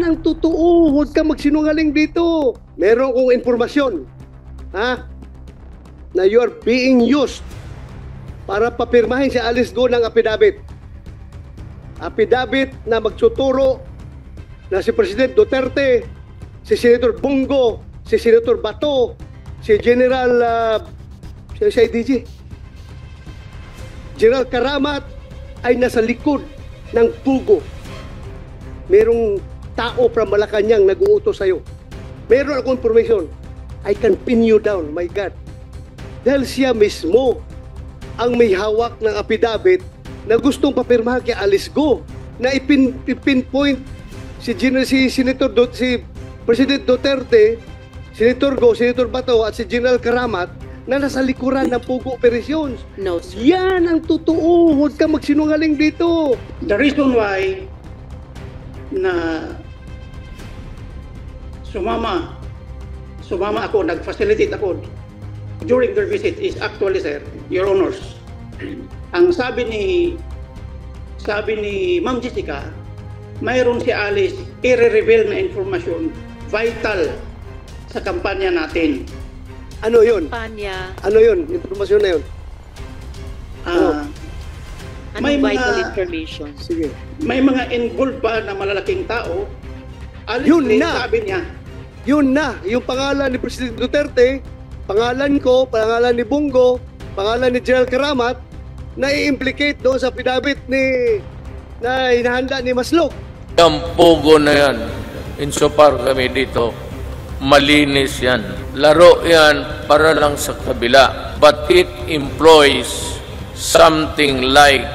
ang totoo. Huwag ka magsinungaling dito. Meron kong informasyon, na you are being used para papirmahin si Alice Go ng affidavit. Affidavit na magtuturo na si President Duterte, si Senator Bongo, si Senator Bato, si General si IDG, General Karamat ay nasa likod ng pugo. Merong tao from Malacanang nag-uutos sa'yo. Meron akong information. I can pin you down, my God. Dahil siya mismo ang may hawak ng affidavit na gustong papirmahan kay Alice Go na ipinpoint si President Duterte, Senator Go, Senator Bato at si General Karamat na nasa likuran ng Pugo Operations. No, sir. Yan ang totoo. Huwag ka magsinungaling dito. The reason why na sumama ako, nag-facilitate ako during their visit is actually, sir, Your Honors, ang sabi ni Ma'am Jessica, mayroon si Alice i-reveal na informasyon vital sa kampanya natin. Ano yun? Kampanya. Ano yun? Informasyon na yun? Anong vital information? Sige. May mga involved pa na malalaking tao. Alice Yun Lee, na. sabi niya. Yun na. Yung pangalan ni President Duterte, pangalan ko, pangalan ni Bongo, pangalan ni General Karamat, na i-implicate doon sa affidavit na hinahanda ni Maslog. Ang pugo na yan, insofar kami dito, malinis yan. Laro yan para lang sa kabila. But it employs something like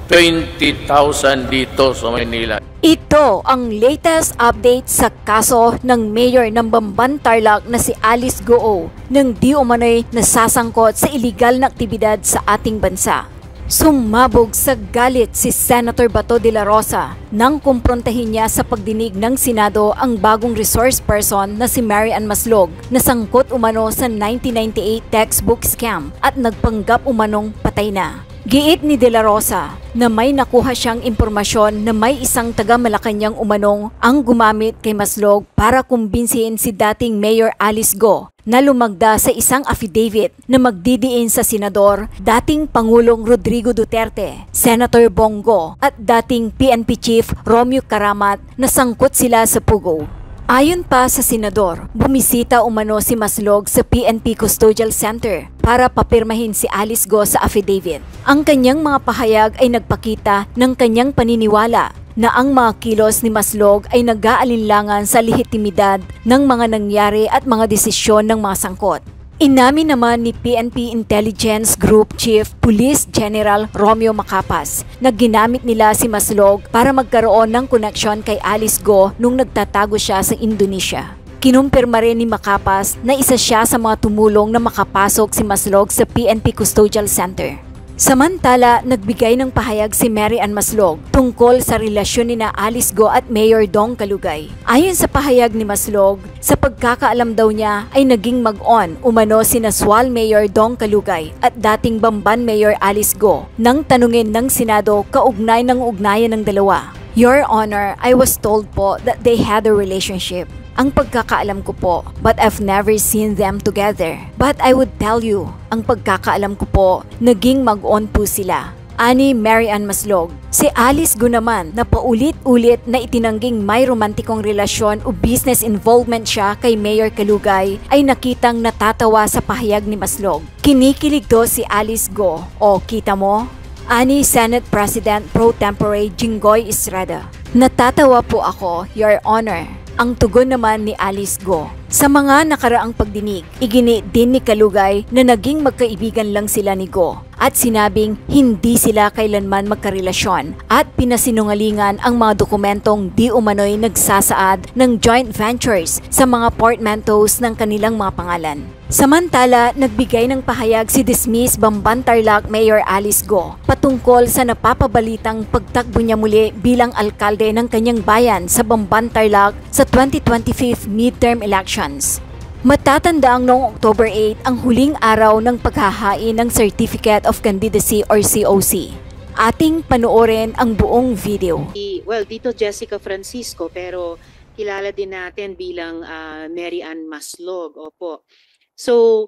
20,000 dito sa Manila. Ito ang latest update sa kaso ng mayor ng Bamban Tarlac na si Alice Go nang di umano'y nasasangkot sa iligal na aktibidad sa ating bansa. Sumabog sa galit si Senator Bato de la Rosa nang kumprontahin niya sa pagdinig ng Senado ang bagong resource person na si Mary Ann Maslog na sangkot umano sa 1998 textbook scam at nagpanggap umanong patay na. Giit ni De La Rosa na may nakuha siyang impormasyon na may isang taga Malacanang umanong ang gumamit kay Maslog para kumbinsihin si dating Mayor Alice Go na lumagda sa isang affidavit na magdidiin sa senador, dating Pangulong Rodrigo Duterte, Senator Bongo at dating PNP Chief Romeo Karamat na sangkot sila sa Pugo. Ayon pa sa senador, bumisita umano si Maslog sa PNP Custodial Center para papirmahin si Alice Go sa affidavit. Ang kanyang mga pahayag ay nagpakita ng kanyang paniniwala na ang mga kilos ni Maslog ay nag-aalinlangan sa lehitimidad ng mga nangyari at mga desisyon ng mga sangkot. Inamin naman ni PNP Intelligence Group Chief Police General Romeo Macapas na ginamit nila si Maslog para magkaroon ng koneksyon kay Alice Go nung nagtatago siya sa Indonesia. Kinumpirma rin ni Macapas na isa siya sa mga tumulong na makapasok si Maslog sa PNP Custodial Center. Samantala, nagbigay ng pahayag si Mary Ann Maslog tungkol sa relasyon ni Alice Go at Mayor Dong Kalugay. Ayon sa pahayag ni Maslog, sa pagkakaalam daw niya ay naging mag-on umano si Naswal Mayor Dong Kalugay at dating Bamban Mayor Alice Go nang tanungin ng Senado kaugnay ng ugnayan ng dalawa. Your Honor, I was told po that they had a relationship. Ang pagkakaalam ko po, but I've never seen them together. But I would tell you, ang pagkakaalam ko po, naging mag-on po sila. Ani Mary Ann Maslog. Si Alice Go naman na paulit-ulit na itinangging may romantikong relasyon o business involvement siya kay Mayor Kalugay ay nakitang natatawa sa pahayag ni Maslog. Kinikilig to si Alice Go. O kita mo? Ani Senate President Pro Tempore Jinggoy Estrada. Natatawa po ako, Your Honor. Ang tugon naman ni Alice Go. Sa mga nakaraang pagdinig, igini din ni Kalugay na naging magkaibigan lang sila ni Go at sinabing hindi sila kailanman magkarelasyon at pinasinungalingan ang mga dokumentong di umano'y nagsasaad ng joint ventures sa mga portmanteaus ng kanilang mga pangalan. Samantala, nagbigay ng pahayag si dismissed Bamban Tarlac Mayor Alice Go patungkol sa napapabalitang pagtakbo niya muli bilang alkalde ng kanyang bayan sa Bamban Tarlac sa 2025 midterm elections. Matatandaang noong October 8 ang huling araw ng paghahain ng Certificate of Candidacy or COC. Ating panoorin ang buong video. Well, dito Jessica Francisco, pero kilala din natin bilang Mary Ann Maslog. Opo. So,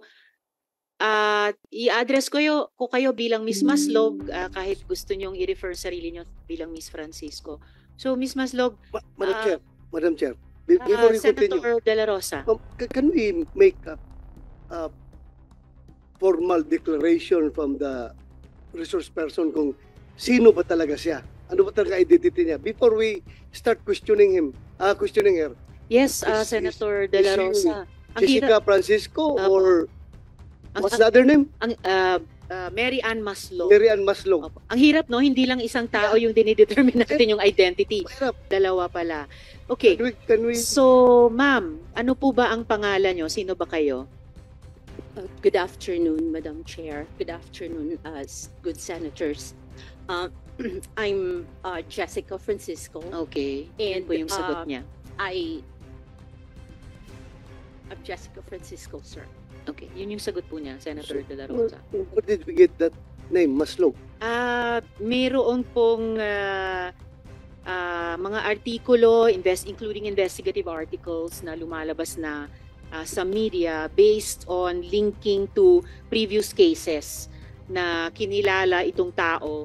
i-address ko kayo bilang Miss Maslog, kahit gusto nyong i-refer sarili nyo bilang Miss Francisco. So, Miss Maslog, Madam Chair, before you continue, Senator De La Rosa. can we make a formal declaration from the resource person kung sino ba talaga siya? Ano ba talaga identity niya? Before we start questioning her. Yes, Is- Senator De La is she Rosa. Ang Jessica Francisco Apo. or Ang- what's the other name? Mary Ann Maslog. Mary Ann Maslog. Opo. Ang hirap, no? Hindi lang isang tao yung dinidetermine natin yung identity. Mahirap. Dalawa pala. Okay. Can we So, ma'am, ano po ba ang pangalan nyo? Sino ba kayo? Good afternoon, Madam Chair. Good afternoon, good senators. I'm Jessica Francisco. Okay. And, Yun po yung sagot niya. I'm Jessica Francisco, sir. Okay. Yun yung sagot po niya, Senator De La Rosa. where did we get that name, Maslog? Mayroon pong mga artikulo, including investigative articles na lumalabas na sa media based on linking to previous cases na kinilala itong tao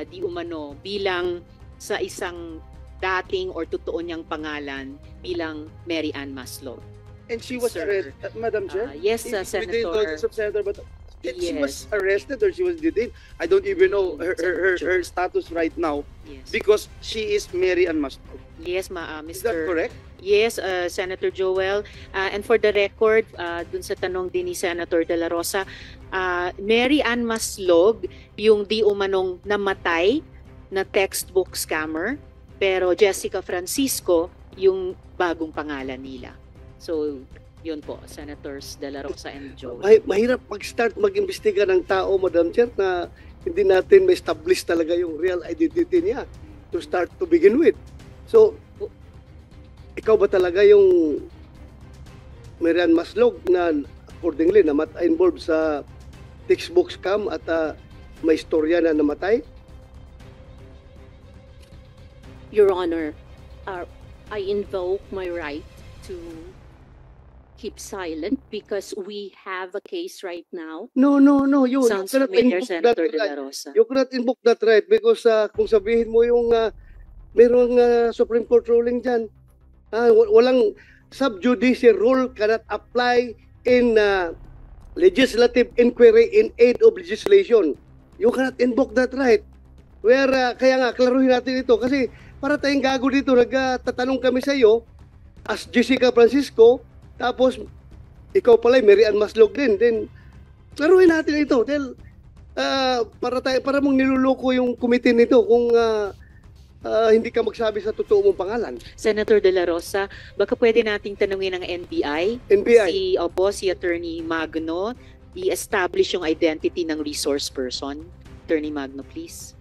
di umano bilang sa isang dating or totoo niyang pangalan bilang Mary Ann Maslog. And she was Sir. arrested, Madam Chair? Yes, Within Senator. those of Senator, but she was Yes. arrested or she was detained. I don't even know her status right now Yes. because she is Mary Ann Maslog. Yes, Is that Mr. correct? Yes, Senator Joel. And for the record, dun sa tanong din ni Senator De La Rosa, Mary Ann Maslog, yung di umanong namatay na textbook scammer, pero Jessica Francisco, yung bagong pangalan nila. So, yun po, Senators De La Rosa and Joel. Mahirap mag-start mag-imbestiga ng tao, Madam Chair, na hindi natin ma-establish talaga yung real identity niya to start to begin with. So, ikaw ba talaga yung Mary Ann Maslog na accordingly involved sa textbook scam at may istorya na namatay? Your Honor, I invoke my right to keep silent because we have a case right now. No. You Sounds cannot familiar, invoke that Senator De La right. Rosa. You cannot invoke that right because kung sabihin mo yung merong Supreme Court ruling dyan, walang sub-judice rule cannot apply in legislative inquiry in aid of legislation. You cannot invoke that right. Kaya nga, klaruhin natin ito kasi para tayong gago dito, nagtatanong kami sa iyo as Jessica Francisco, tapos ikaw pala Mary Ann Maslog din. Then, klaruhin natin ito. Dahil para mong niluloko yung committee nito kung hindi ka magsabi sa totoo mong pangalan. Senator De La Rosa, baka pwede nating tanungin ng NBI. NBI. Si Attorney Magno, i-establish yung identity ng resource person. Attorney Magno, please.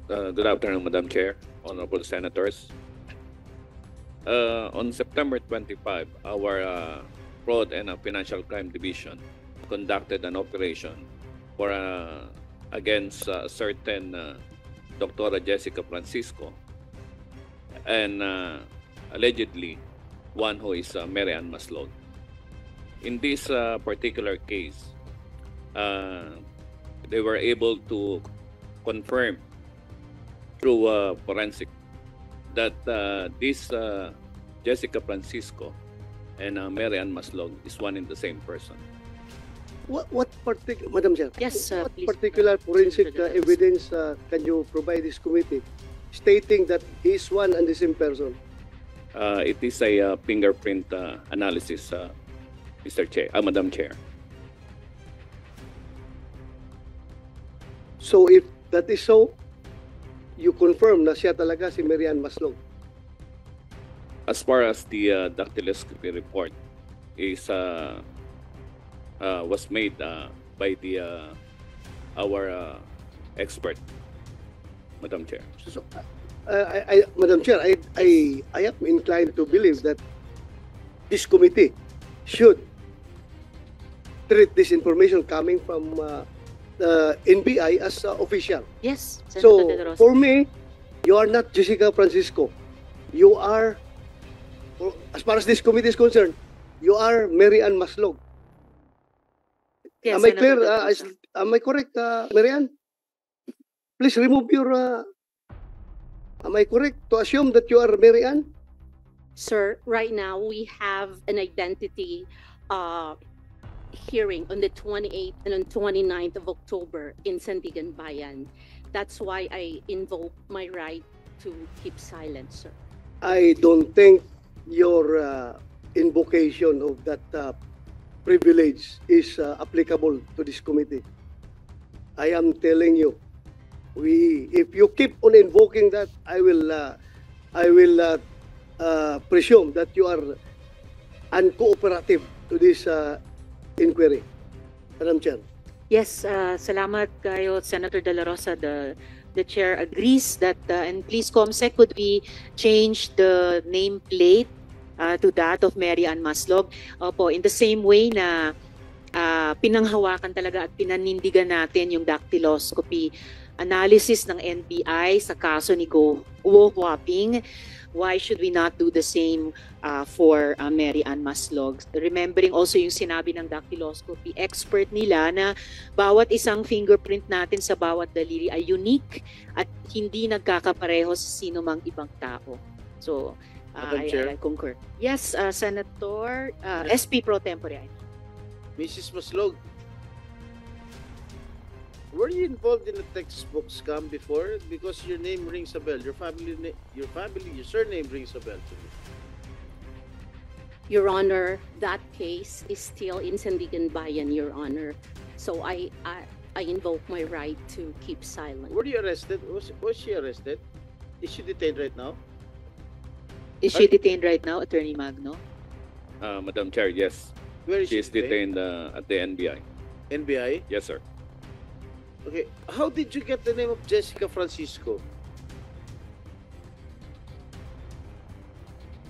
Good afternoon, Madam Chair, Honorable Senators. On September 25, our Fraud and Financial Crime Division conducted an operation for against certain Dr. Jessica Francisco and allegedly one who is Mary Ann Maslog. In this particular case, they were able to confirm through forensic that this Jessica Francisco and Mary Ann Maslog is one and the same person. What particular, Madam Chair? Yes, what please. particular forensic Senator De La Rosa. evidence can you provide this committee stating that he is one and the same person? It is a fingerprint analysis, Mr. Chair, Madam Chair. So if that is so, you confirm na siya talaga si Mary Ann Maslog. As far as the dactyloscopy report is was made by the our expert, Madam Chair. So, Madam Chair, I am inclined to believe that this committee should treat this information coming from NBI as official. Yes, Senator So, De La Rosa. for me, you are not Jessica Francisco. You are, as far as this committee is concerned, you are Mary Ann Maslog. Yes, Am I Senator clear? De La Rosa. Am I correct, Mary Ann? Please remove your... am I correct to assume that you are Mary Ann? Sir, right now we have an identity hearing on the 28th and on 29th of October in Sandigan Bayan. That's why I invoke my right to keep silent, sir. I don't think your invocation of that privilege is applicable to this committee. I am telling you, if you keep on invoking that, I will presume that you are uncooperative to this inquiry. Madam Chair. Yes, salamat kayo, Senator De La Rosa. The chair agrees that, and please, Comsec, could we change the nameplate to that of Mary Ann Maslog? Opo, in the same way na pinanghawakan talaga at pinanindigan natin yung dactyloscopy analysis ng NBI sa kaso ni Guo Huaping. Why should we not do the same for Mary Ann Maslog? Remembering also yung sinabi ng dactyloscopy expert nila na bawat isang fingerprint natin sa bawat daliri ay unique at hindi nagkakapareho sa sino mang ibang tao. So, Madam Chair. I concur. Yes, Senator, SP Pro Tempore. Mrs. Maslog, were you involved in a textbook scam before? Because your name rings a bell. Your surname rings a bell to me. Your Honor, that case is still in Sandigan Bayan, Your Honor. So I invoke my right to keep silent. Were you arrested? Was she arrested? Is she detained right now? Is she detained right now, Attorney Magno? Madam Chair, yes. Where is She is detained at the NBI. NBI? Yes, sir. Okay. How did you get the name of Jessica Francisco?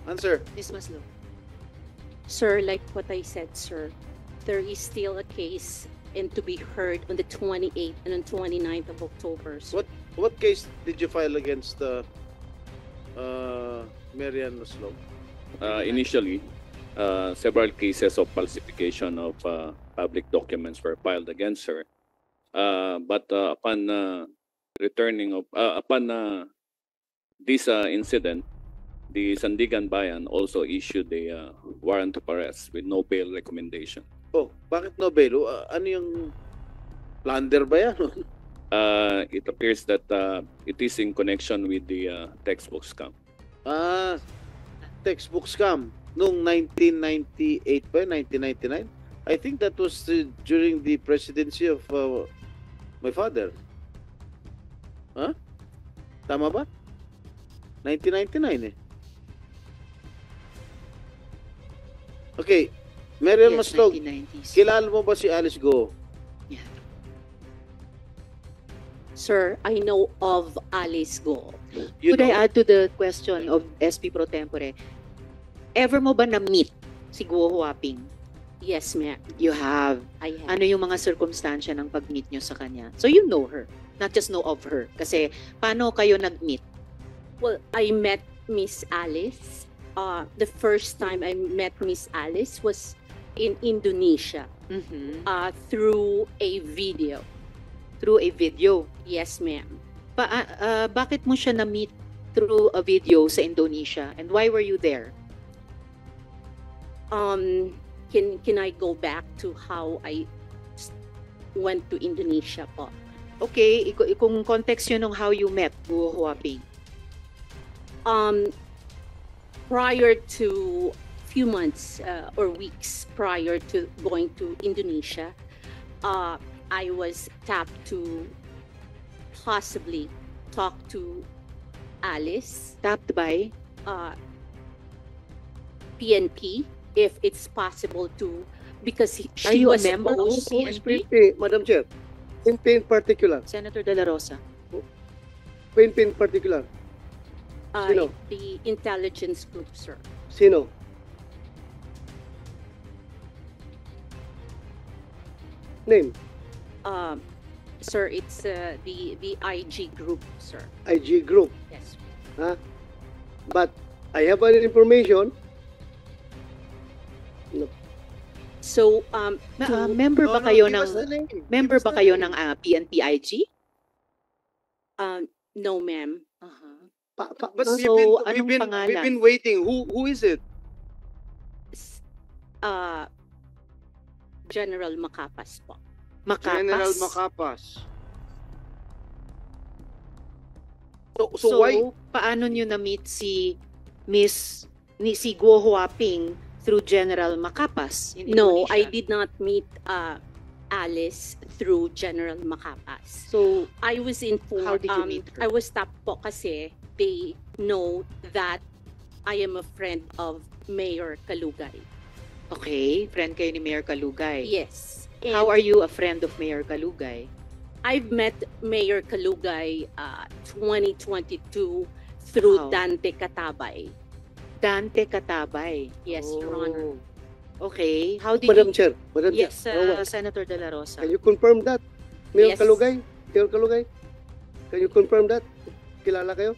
Answer. Ms. Maslog. Sir, like what I said, sir, there is still a case and to be heard on the 28th and on 29th of October. sir. What case did you file against Mary Ann Maslog? Initially, several cases of falsification of public documents were filed against her. But upon this incident, the Sandigan Bayan also issued a warrant of arrest with no bail recommendation. Oh, bakit no bail? Ano yung plunder ba yan? It appears that it is in connection with the textbook scam. Textbook scam noong 1998 ba? 1999? I think that was during the presidency of my father. Huh? Tama ba? 1999 eh. Okay. Mary Ann Yes, Maslog, 1990s. kilala mo ba si Alice Go? Yeah. Sir, I know of Alice Go. You Could I know- add to the question of SP Pro Tempore? Ever mo ba na-meet si Guo Huaping? Yes, ma'am. You have. I have. Ano yung mga circumstansya ng pag-meet nyo sa kanya? So you know her, not just know of her. Kasi paano kayo nag-meet? Well, I met Miss Alice. The first time I met Miss Alice was in Indonesia Mhm. through a video. Through a video. Yes, ma'am. Bakit mo siya na-meet through a video sa Indonesia? And why were you there? Can I go back to how I went to Indonesia po? Okay, kung context yun ng how you met Guo Huaping. Prior to few months or weeks prior to going to Indonesia, I was tapped to possibly talk to Alice, Tapped by? PNP, if it's possible to, because Are she you a was member of also- PNP? Madam Chair, PNP in particular. Senator De La Rosa. PNP in particular. Sino? the intelligence group, sir. Sino? Name. Sir, it's the IG group, sir. IG group. Yes. But I have an information. So, Member ba kayo ng PNP-IG? no, ma'am. But So, we've anong pangalan? been waiting. Who is it? General Macapas po. Macapas. General Macapas. So, why? paano nyo na-meet si si Guo Huaping through General Macapas in No, Indonesia? I did not meet Alice through General Macapas. So, I was informed. How did you meet her? I was stopped po kasi they know that I am a friend of Mayor Kalugay. okay, friend kayo ni Mayor Kalugay. Yes. How are you a friend of Mayor Kalugay? I've met Mayor Kalugay 2022 through Wow. Dante Katabay. Dante Katabay. Yes, Your Oh. Honor. Okay, how did Madam you... Chair, Madam Yes, Chair. Senator De La Rosa. Can you confirm that? Mayor Yes. Kalugay? Mayor Kalugay? Can you confirm that? Kilala kayo?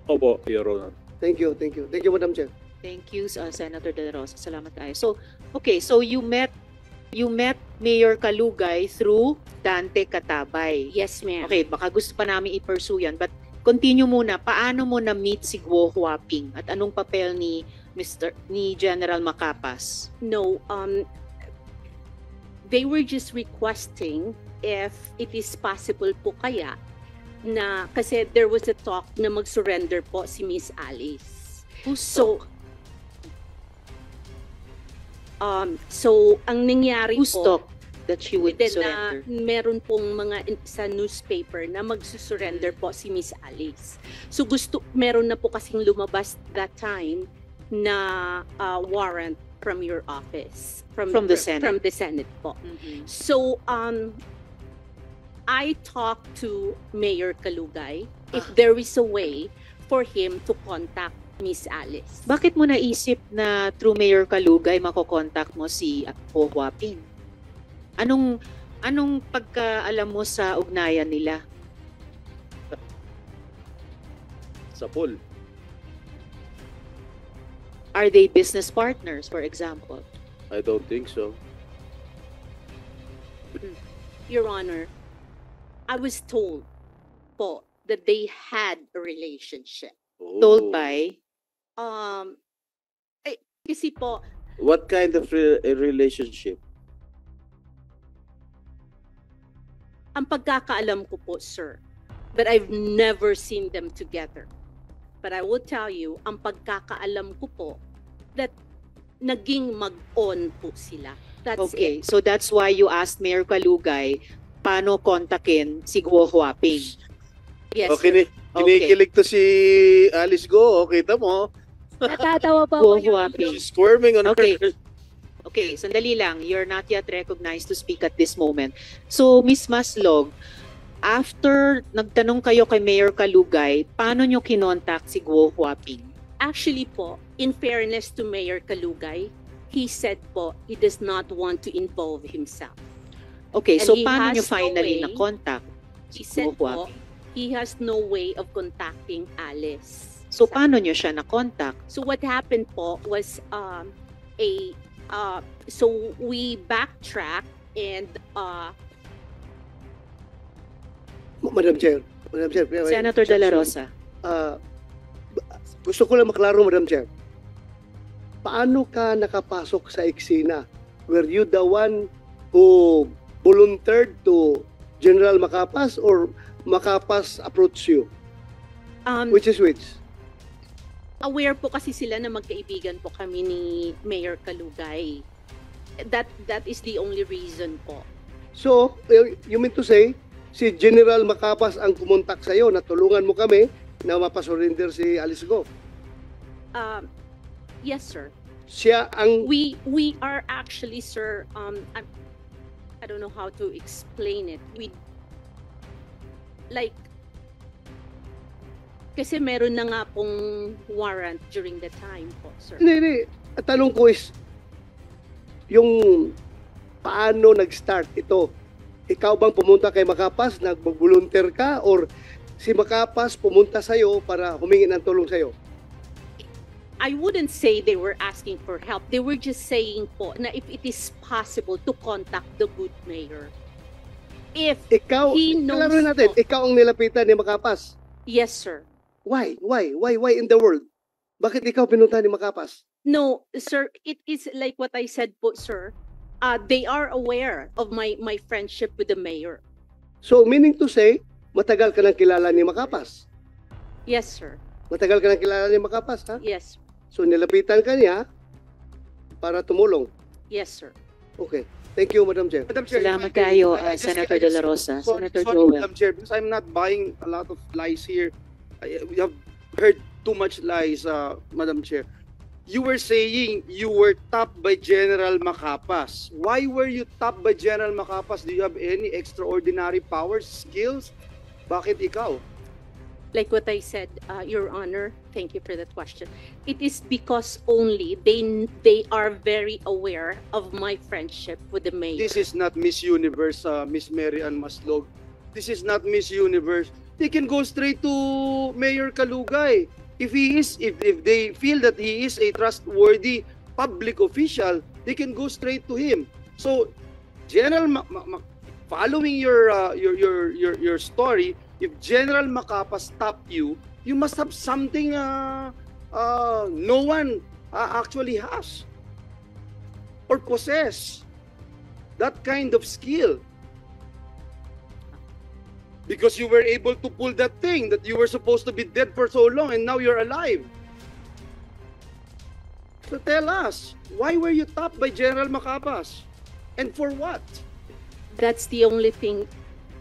Opo, Your Honor. Thank you, thank you. Thank you, Madam Chair. Thank you, Senator De La Rosa. Salamat kayo. So, okay, so you met Mayor Kalugay through Dante Katabay. Yes, ma'am. Okay, baka gusto pa namin i-pursue yan, but continue muna. Paano mo na-meet si Guo Huaping at anong papel ni General Macapas? No, they were just requesting if it is possible po kaya na kasi there was a talk na mag-surrender po si Miss Alice. So ang nangyari Who po talked that she would then surrender? meron pong mga sa newspaper na magsusurrender po si Miss Alice. So meron na po kasing lumabas that time na warrant from your office From the Senate. From the Senate po. Mhm. So I talked to Mayor Kalugay if there is a way for him to contact Miss Alice. Bakit mo naisip na through Mayor Kalugay makokontakt mo si Guo Huaping? Anong pagkaalam mo sa ugnayan nila? Sa pool. Are they business partners, for example? I don't think so. Your Honor, I was told po that they had a relationship. Told Oh. by? Kasi po, What kind of a relationship? ang pagkakaalam ko po, sir, but I've never seen them together. But I will tell you, ang pagkakaalam ko po, that naging mag-on po sila. That's Okay, it. so that's why you asked Mayor Kalugay paano kontakin si Guo Huaping. Yes, Okay, kinikilig to si Alice Go. Kita mo. Natatawa pa Guo ako yung Huaping. She's squirming on Okay. her. Okay, sandali lang. You're not yet recognized to speak at this moment. So, Miss Maslog, after nagtanong kayo kay Mayor Kalugay, paano nyo kinontak si Guo Huaping? Actually po, in fairness to Mayor Kalugay, he said po, he does not want to involve himself. Okay, And so he paano has nyo finally no way. na-contact He si said Guo po, Huaping? he has no way of contacting Alice. So, paano nyo siya na-contact? So what happened po was so we backtrack and Madam Chair. Senator De La Rosa. Gusto ko lang maklaro, Madam Chair. Paano ka nakapasok sa eksena? Were you the one who volunteered to General Macapas or Macapas approached you? Which is which? aware po kasi sila na magkaibigan po kami ni Mayor Kalugay. That is the only reason po. So, you mean to say, si General Macapas ang kumontak sa'yo na tulungan mo kami na mapasurrender si Alice Go? Yes, sir. Siya ang... We are actually, sir, I don't know how to explain it. Kasi meron na nga pong warrant during the time po, sir. Hindi. Ang tanong ko is, yung paano nag-start ito? Ikaw bang pumunta kay Makapas, nag-volunteer ka, or si Makapas pumunta sa'yo para humingi ng tulong sa'yo? I wouldn't say they were asking for help. They were just saying po na if it is possible to contact the good mayor. If Ikaw, he knows kalaro natin, po. ikaw ang nilapitan ni Makapas. Yes, sir. Why? Why in the world? Bakit ikaw pinunta ni Makapas? No, sir, it is like what I said po, sir. They are aware of my friendship with the mayor. So, meaning to say, matagal ka nang kilala ni Makapas. Yes, sir. Matagal ka nang kilala ni Makapas, ha? Yes. So, nilapitan ka niya para tumulong. Yes, sir. Okay. Thank you, Madam Chair. Madam Chair, Salamat if I can- kayo, I just- Senator I De just- La Rosa. sorry, Senator sorry, Joel. Madam Chair, because I'm not buying a lot of lies here. We have heard too much lies, Madam Chair. You were saying you were tapped by General Macapas. Why were you tapped by General Macapas? Do you have any extraordinary powers, skills? Bakit ikaw? Like what I said, Your Honor, thank you for that question. It is because only they are very aware of my friendship with the mayor. This is not Miss Universe, Miss Mary Ann Maslog. This is not Miss Universe. They can go straight to Mayor Kalugay. If they feel that he is a trustworthy public official, they can go straight to him. So, following your story, if General Macapas stopped you, you must have something no one actually has or possess that kind of skill. Because you were able to pull that thing that you were supposed to be dead for so long and now you're alive. So tell us, why were you tapped by General Macapas? And for what? That's the only thing,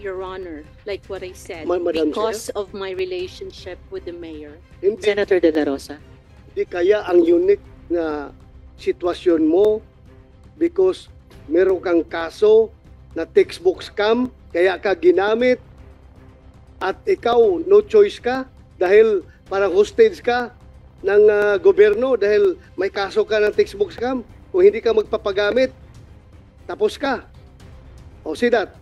Your Honor, like what I said, Madam because of my relationship with the mayor. Hindi, Senator De La Rosa. hindi kaya ang unique na sitwasyon mo because meron kang kaso na textbook scam, kaya ka ginamit at ikaw no choice ka dahil parang hostage ka ng gobyerno dahil may kaso ka ng textbook scam. Kung hindi ka magpapagamit, tapos ka. O see that?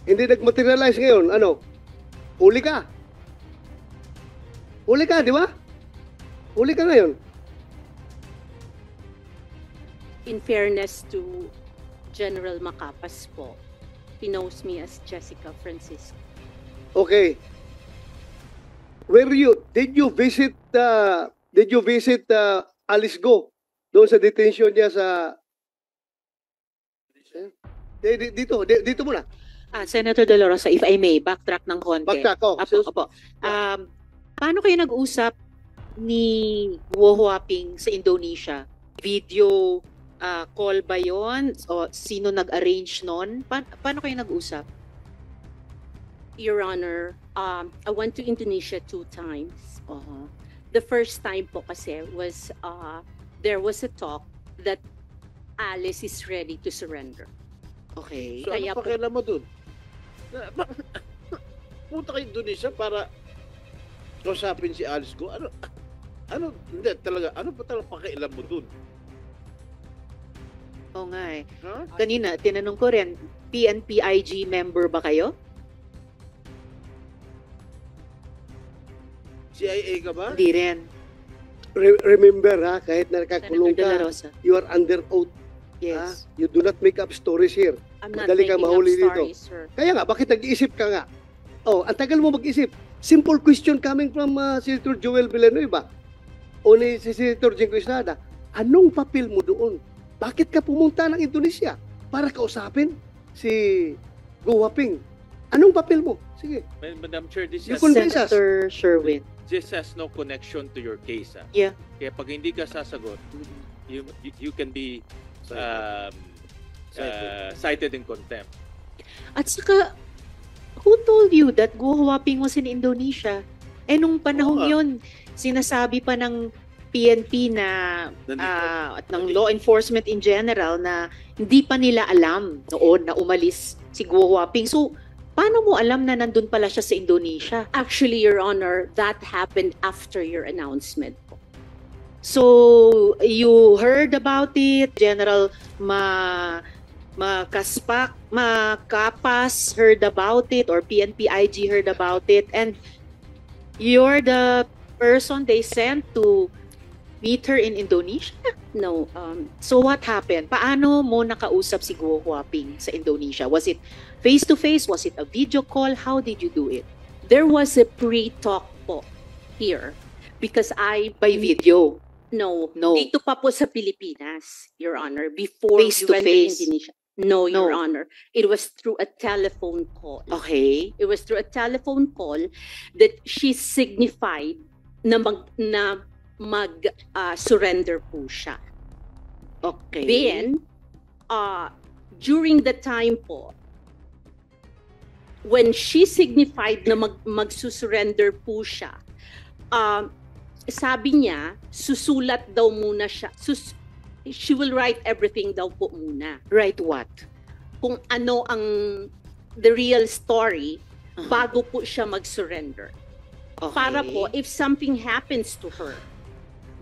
Hindi nag-materialize ngayon. Ano? Huli ka. Huli ka, di ba? Huli ka ngayon. In fairness to General Macapas po, he knows me as Jessica Francisco. Okay. Did you visit Alice Go doon sa detention niya sa dito muna. Senator De La Rosa, if I may, backtrack ng konti. Backtrack ko. Opo. Paano kayo nag-usap ni Guo Huaping sa Indonesia? Video call ba yon? O sino nag-arrange nun? Paano kayo nag-usap? Your Honor, I went to Indonesia 2 times. Uh-huh. The first time po kasi was, there was a talk that Alice is ready to surrender. Okay. So Kaya ano po- pakialam mo dun? Punta kayo Indonesia para kausapin si Alice Go. Hindi talaga, ano pa talaga pakialam mo dun? Oo nga eh. Ha? Kanina, tinanong ko rin, PNP-IG member ba kayo? CIA ka ba? Hindi rin. Remember ha, kahit na nakakulong Senator De La ka, Rosa. you are under oath. Yes. Ha? You do not make up stories here. I'm not Madali kang making up mahuli dito. stories, sir. Kaya nga, bakit nag-iisip ka nga? Oh, ang tagal mo mag-isip. Simple question coming from Senator Joel Villanueva o ni si Senator Jingo Estrada. Anong papel mo doon? Bakit ka pumunta ng Indonesia para kausapin si Guo Huaping? Anong papel mo? Sige. Madam Chair, You convince us. Senator Sherwin. this has no connection to your case. Yeah. Kaya pag hindi ka sasagot, you can be cited in contempt. At saka, who told you that Guo Huaping was in Indonesia? Nung panahong Oo nga. yun, sinasabi pa ng PNP na at ng law enforcement in general na hindi pa nila alam noon na umalis si Guo Huaping. So, paano mo alam na nandun pala siya sa Indonesia? Actually, Your Honor, that happened after your announcement po. So, you heard about it, General Makapas heard about it or PNP-IG heard about it, and you're the person they sent to meet her in Indonesia? No, So what happened? Paano mo nakausap si Guo Huaping sa Indonesia? Was it face-to-face? Was it a video call? How did you do it? there was a pre-talk po here because By video? No, No. dito pa po sa Pilipinas, Your Honor, before Face we to went face. to Indonesia. No, Your No. Honor. It was through a telephone call. Okay. It was through a telephone call that she signified na surrender po siya. Okay. Then, during the time po, when she signified na magsusurrender po siya, sabi niya, susulat daw muna siya. She will write everything daw po muna. Right what? Kung ano ang the real story Uh-huh. bago po siya mag-surrender. Okay. Para po, if something happens to her,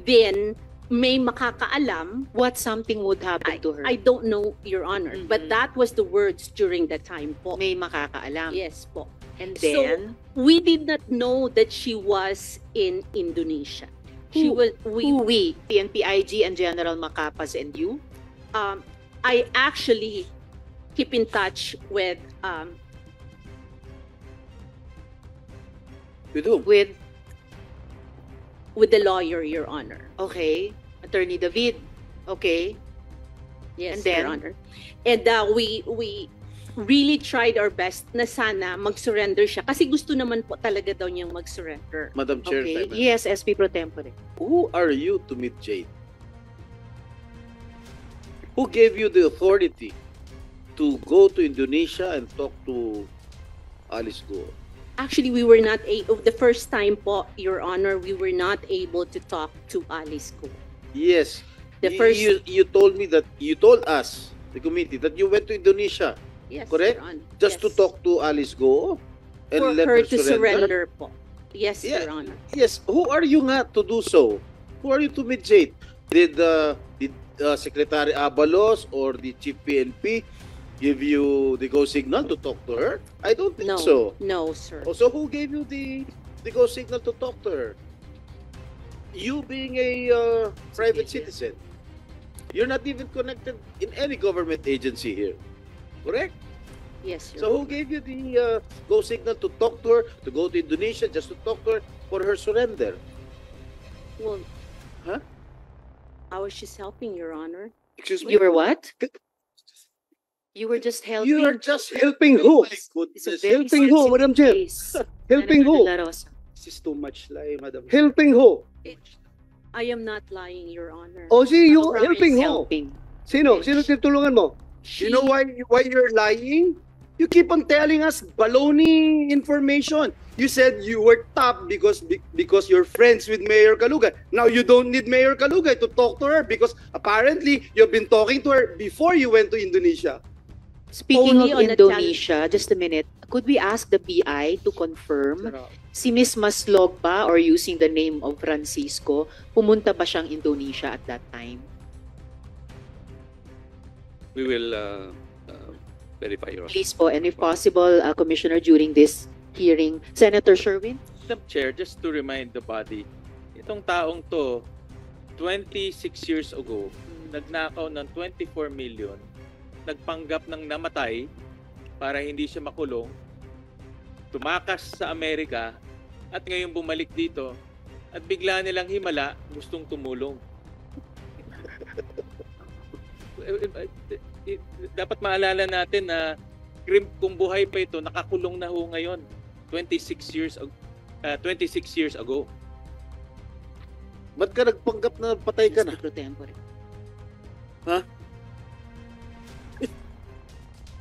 then may makakaalam. What something would happen to her? I don't know, Your Honor, but Mhm. that was the words during that time po. May makakaalam. Yes po. And So, then, we did not know that she was in Indonesia. She Who? was we, PNP-IG and General Macapas and you? I actually keep in touch with With whom? with the lawyer, Your Honor. Okay. Attorney David. Okay. Yes, And then? Your Honor. And we really tried our best na sana mag-surrender siya kasi gusto naman po talaga daw niyang mag-surrender. Madam Chair, Okay. if I may. Yes, SP Pro Tempore. Who are you to meet Jade? Who gave you the authority to go to Indonesia and talk to Alice Guo? Actually, we were not the first time po, Your Honor, we were not able to talk to Alice Guo. Yes. The first- You told me that you told us, the committee, that you went to Indonesia Yes, Correct? Your Honor. just to Yes. talk to Alice Guo and For let her her to surrender po. Yes, Yeah. Your Honor. Yes. Who are you nga to do so? Who are you to meet Jade? Did Secretary Abalos or the Chief PNP give you the go signal to talk to her? I don't think No, so. no, sir. So who gave you the go signal to talk to her? You being a private citizen. You're not even connected in any government agency here. Correct? Yes, Your So who gave you the go signal to talk to her, to go to Indonesia just to talk to her for her surrender? Well, Huh? I was just helping, Your Honor. Excuse me? You were what? You were just helping. You are just Helping who? My It's a goodness. very Helping who, sensitive Madam Chair? case. Helping Senator who? De La Rosa. This is too much lie, Madam. Helping who? I am not lying, Your Honor. O si you Promise. helping who? Helping. Sino? Sino tinutulungan mo? You know why you're lying? You keep on telling us baloney information. You said you were top because you're friends with Mayor Kalugay. Now you don't need Mayor Kalugay to talk to her because apparently you've been talking to her before you went to Indonesia. Speaking Only of on the Indonesia, just a minute, could we ask the BI to confirm si Miss Maslog ba, or using the name of Francisco, pumunta ba siyang Indonesia at that time? We will verify your Please po, and if possible, Commissioner, during this hearing, Senator Sherwin? Madam Chair, just to remind the body, itong taong to, 26 years ago, nagnakaw ng 24 million, nagpanggap ng namatay para hindi siya makulong, tumakas sa Amerika, at ngayon bumalik dito, at bigla nilang himala, gustong tumulong. Dapat maalala natin na kung buhay pa ito, nakakulong na ho ngayon. 26 years ago. Ba't ka nagpanggap na patay ka na? SP Pro Tempore.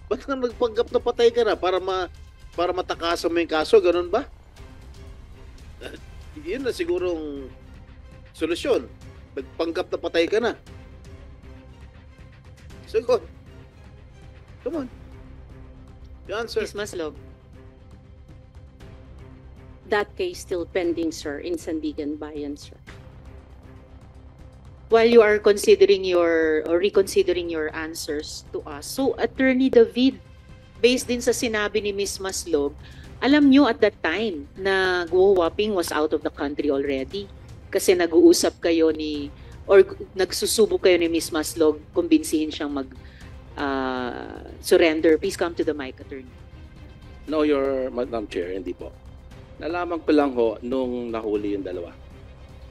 Ba't ka nagpanggap na patay ka na? Para matakasan mo yung kaso, ganun ba? Yun na sigurong solusyon. Nagpanggap na patay ka na. Sagot. Come on. The answer. Miss Maslog. That case still pending, sir, in Sandigan Bayan, sir. while you are considering your or reconsidering your answers to us. So, Attorney David, based din sa sinabi ni Ms. Maslog, alam nyo at that time na Guo Huaping was out of the country already kasi nag-uusap kayo or nagsusubok kayo ni Ms. Maslog, kumbinsihin siyang surrender. Please come to the mic, Attorney. No, your Madam Chair, hindi po. Nalaman ko lang ho nung nahuli yung dalawa.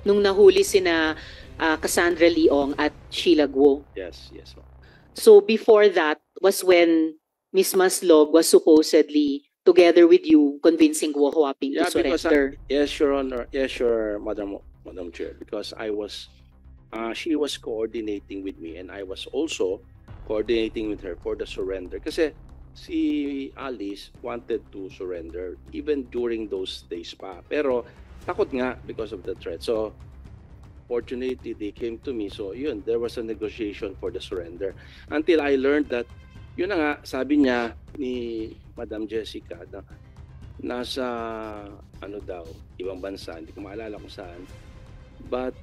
Nung nahuli sina Cassandra Leong at Sheila Guo. Yes, yes. So before that was when Ms. Maslog was supposedly together with you convincing Guo Huaping to surrender. Yes, Your Honor. Yes, Your Madam Chair. Because she was coordinating with me and I was also coordinating with her for the surrender. Kasi si Alice wanted to surrender even during those days pa. Pero takot nga because of the threat. So, fortunately, they came to me. So, yun, there was a negotiation for the surrender. Until I learned that, yun na nga, sabi niya ni Madam Jessica na nasa, ibang bansa, hindi ko maalala kung saan. But,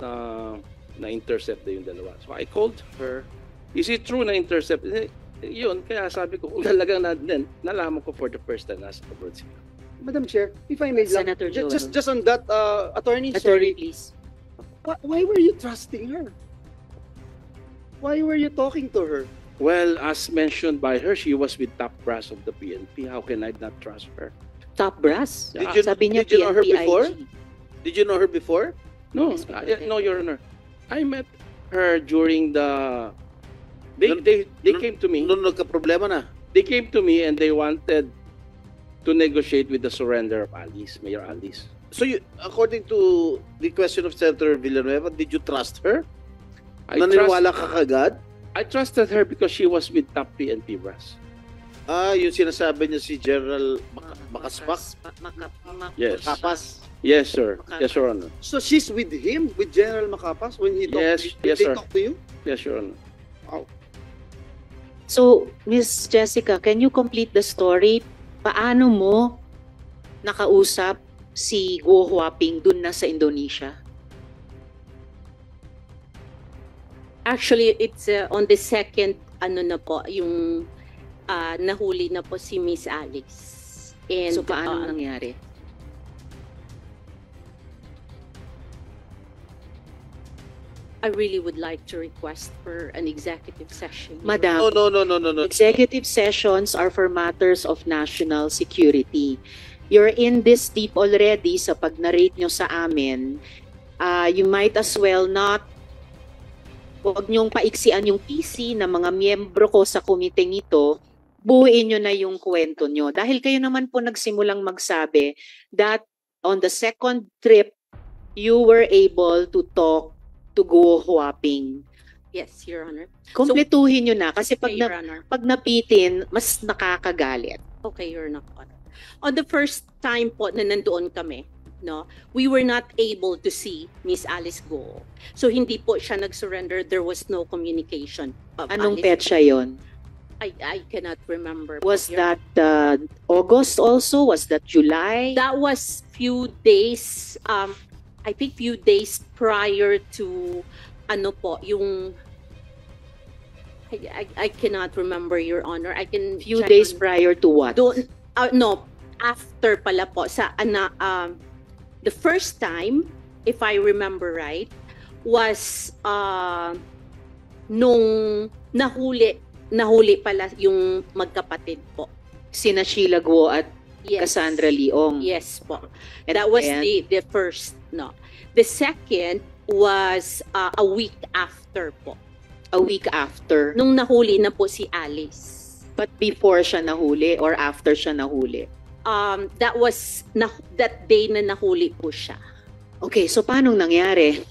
na-intercept na yung dalawa. So, I called her. Is it true na-intercept? Yun, kaya sabi ko, kung talagang nalaman ko for the first time nasa abroad sila. Madam Chair, if I may, Senator Joel. just on that, attorney, Attorney, please. why were you trusting her? Why were you talking to her? Well, as mentioned by her, she was with top brass of the PNP. How can I not trust her? Top brass? Sabi niya did you know her PNP before? IG. Did you know her before? No, Yes, Mr. no, Your Honor. I met her during the... They came to me. Nung nagka-problema na. They came to me and they wanted to negotiate with the surrender of Alice, Mayor Alice. So, according to the question of Senator Villanueva, did you trust her? Naniniwala ka kagad? I trusted her because she was with top PNP brass. Yung sinasabi niya si General Makaspak? Yes. Makapas? Yes, sir. Yes, Your Honor. So she's with him, with General Macapas, when he talked Yes, they sir. talked to you? Yes, Your Honor. So, Ms. Jessica, can you complete the story? Paano mo nakausap si Guo Huaping dun na sa Indonesia? Actually, it's on the second, yung nahuli na po si Miss Alice. And, So, paano nangyari? I really would like to request for an executive session. Madam, No. executive sessions are for matters of national security. You're in this deep already sa pag-narrate nyo sa amin. You might as well not, huwag nyong paiksian yung PC ng mga miyembro ko sa komiteng ito, buuin nyo na yung kwento nyo. Dahil kayo naman po nagsimulang magsabi that on the second trip, you were able to talk to Guo Huaping. Yes, Your Honor. Kompletuhin nyo na kasi Okay, Your Honor. pag napitin, mas nakakagalit. Okay, Your Honor. On the first time po na nandoon kami, we were not able to see Miss Alice Guo. So hindi po siya nag-surrender. There was no communication. of Anong Alice. petsa yon? I cannot remember. Was Your that August also? Was that July? That was few days, I think few days prior to, yung, I cannot remember, Your Honor. I can Few check days on- prior to what? no, after pala po, the first time, if I remember right, was, nung nahuli pala yung magkapatid po. Sina Sheila Guo at Yes. Cassandra Leong. Yes po. That was And- the first, no. The second was a week after po. A week after. Nung nahuli na po si Alice. But before siya nahuli or after siya nahuli? That was, that day na nahuli po siya. Okay, so paano nangyari?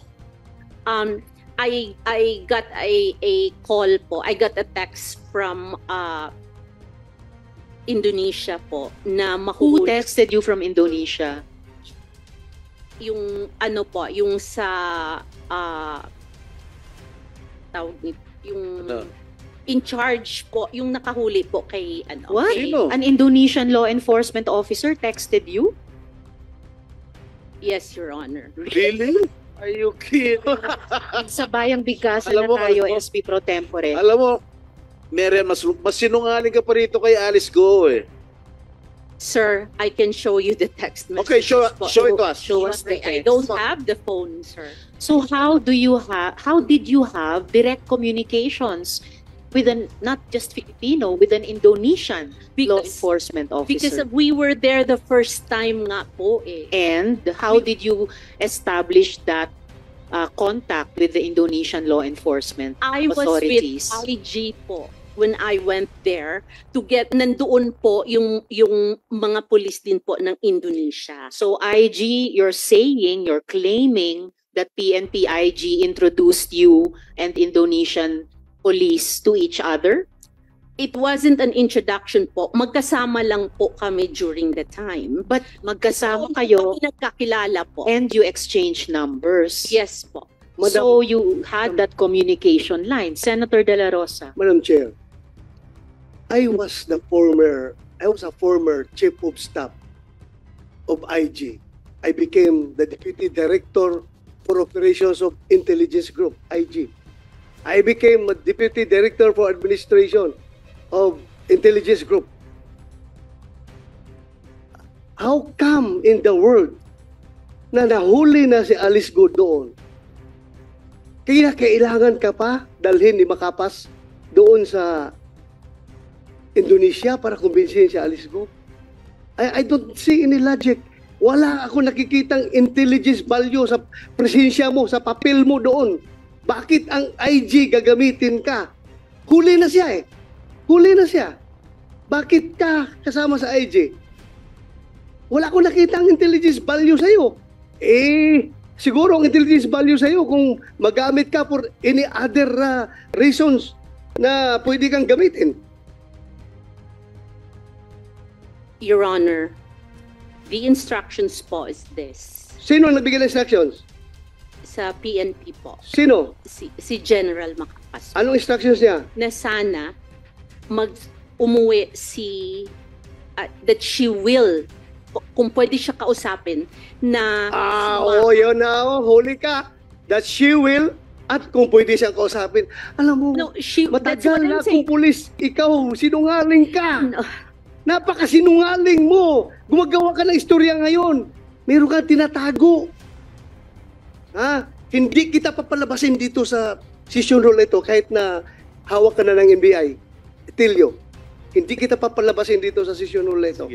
I got a call po. I got a text from Indonesia po na Who mahuli texted you from Indonesia? yung yung sa tawag nito, yung in charge po, yung nakahuli po kay What? Sino? An Indonesian law enforcement officer texted you? Yes, Your Honor. Really? Are you kidding? Sa bayang bigkasan Alam na mo, tayo, alam mo- SP Pro Tempore. Alam mo, Marian, mas sinungaling ka pa rito kay Alice Go eh. Sir, I can show you the text message. Okay, show it to us. Show us the I text. don't have the phone, sir. So how did you have direct communications with not just Filipino, with an Indonesian law Because- enforcement Because officer? we were there the first time nga po eh. And how did you establish that contact with the Indonesian law enforcement I was authorities? with IG po when I went there to get, nandoon po yung mga police din po ng Indonesia. So IG, you're claiming that PNP IG introduced you and Indonesian police to each other? It wasn't an introduction po. Magkasama lang po kami during the time. But magkasama kayo Kami nagkakilala po. and you exchange numbers. Yes po. So you had that communication line. Senator De La Rosa. Madam Chair, I was a former chief of staff of IG. I became the deputy director for operations of intelligence group, IG. I became a deputy director for administration of intelligence group. How come in the world na nahuli na si Alice Go doon? Kaya kailangan ka pa dalhin ni Makapas doon sa Indonesia para kumbinsihin si Alice Go? I don't see any logic. Wala ako nakikitang intelligence value sa presensya mo, sa papel mo doon. Bakit ang IG gagamitin ka? Huli na siya eh. Huli na siya. Bakit ka kasama sa IG? Wala akong nakitang intelligence value sa'yo. Siguro ang intelligence value sa'yo kung magamit ka for any other reasons na pwede kang gamitin. Your Honor, the instructions po is this. Sino ang nagbigay ng instructions? Sa PNP po. Sino? Si General Macapas. Anong instructions niya? Na sana umuwi that she will, kung pwede siya kausapin, na Yun na, huli ka. That she will, at kung pwede siyang kausapin. Alam mo, that's matagal what I'm na saying. akong pulis, ikaw, sinungaling ka. No. Napakasinungaling mo. Gumagawa ka ng istorya ngayon. Meron kang tinatago. Hindi kita papalabasin dito sa session hall ito kahit na hawak ka na ng NBI. Tilio, hindi kita papalabasin dito sa session hall ito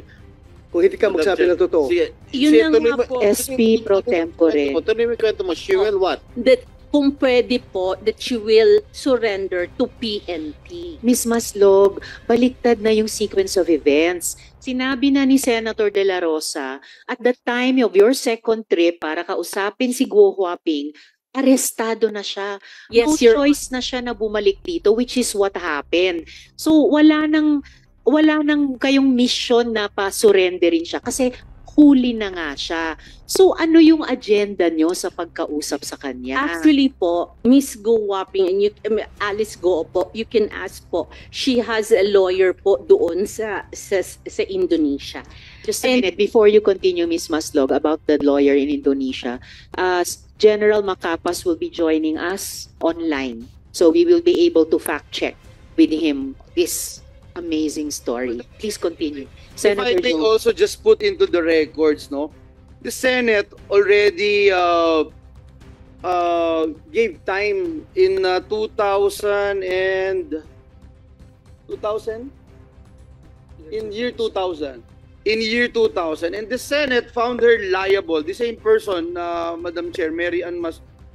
kung hindi ka magsabi ng totoo. Sige. Yun Sige, na tuloy nga mo- po. SP Pro Tempore. Tuloy mo yung kwento mo. She will what? That kung pwede po, that she will surrender to PNP. Miss Maslog, baliktad na yung sequence of events. Sinabi na ni Senator De La Rosa, at the time of your second trip para kausapin si Guo Huaping, arestado na siya. Yes, No Your choice na siya na bumalik dito, which is what happened. So wala nang kayong mission na pa-surrenderin siya kasi huli na nga siya. So ano yung agenda nyo sa pagkausap sa kanya? Actually po, Miss Go Wapping and Alice Go po, you can ask po. She has a lawyer po doon sa Indonesia. Just a minute, before you continue, Ms. Maslog, about the lawyer in Indonesia, General Macapas will be joining us online. So we will be able to fact-check with him this amazing story. Please continue. If I may Joe. also just put into the records, no, the Senate already gave time in 2000 in year 2000, and the Senate found her liable. The same person, Madam Chair, Mary Ann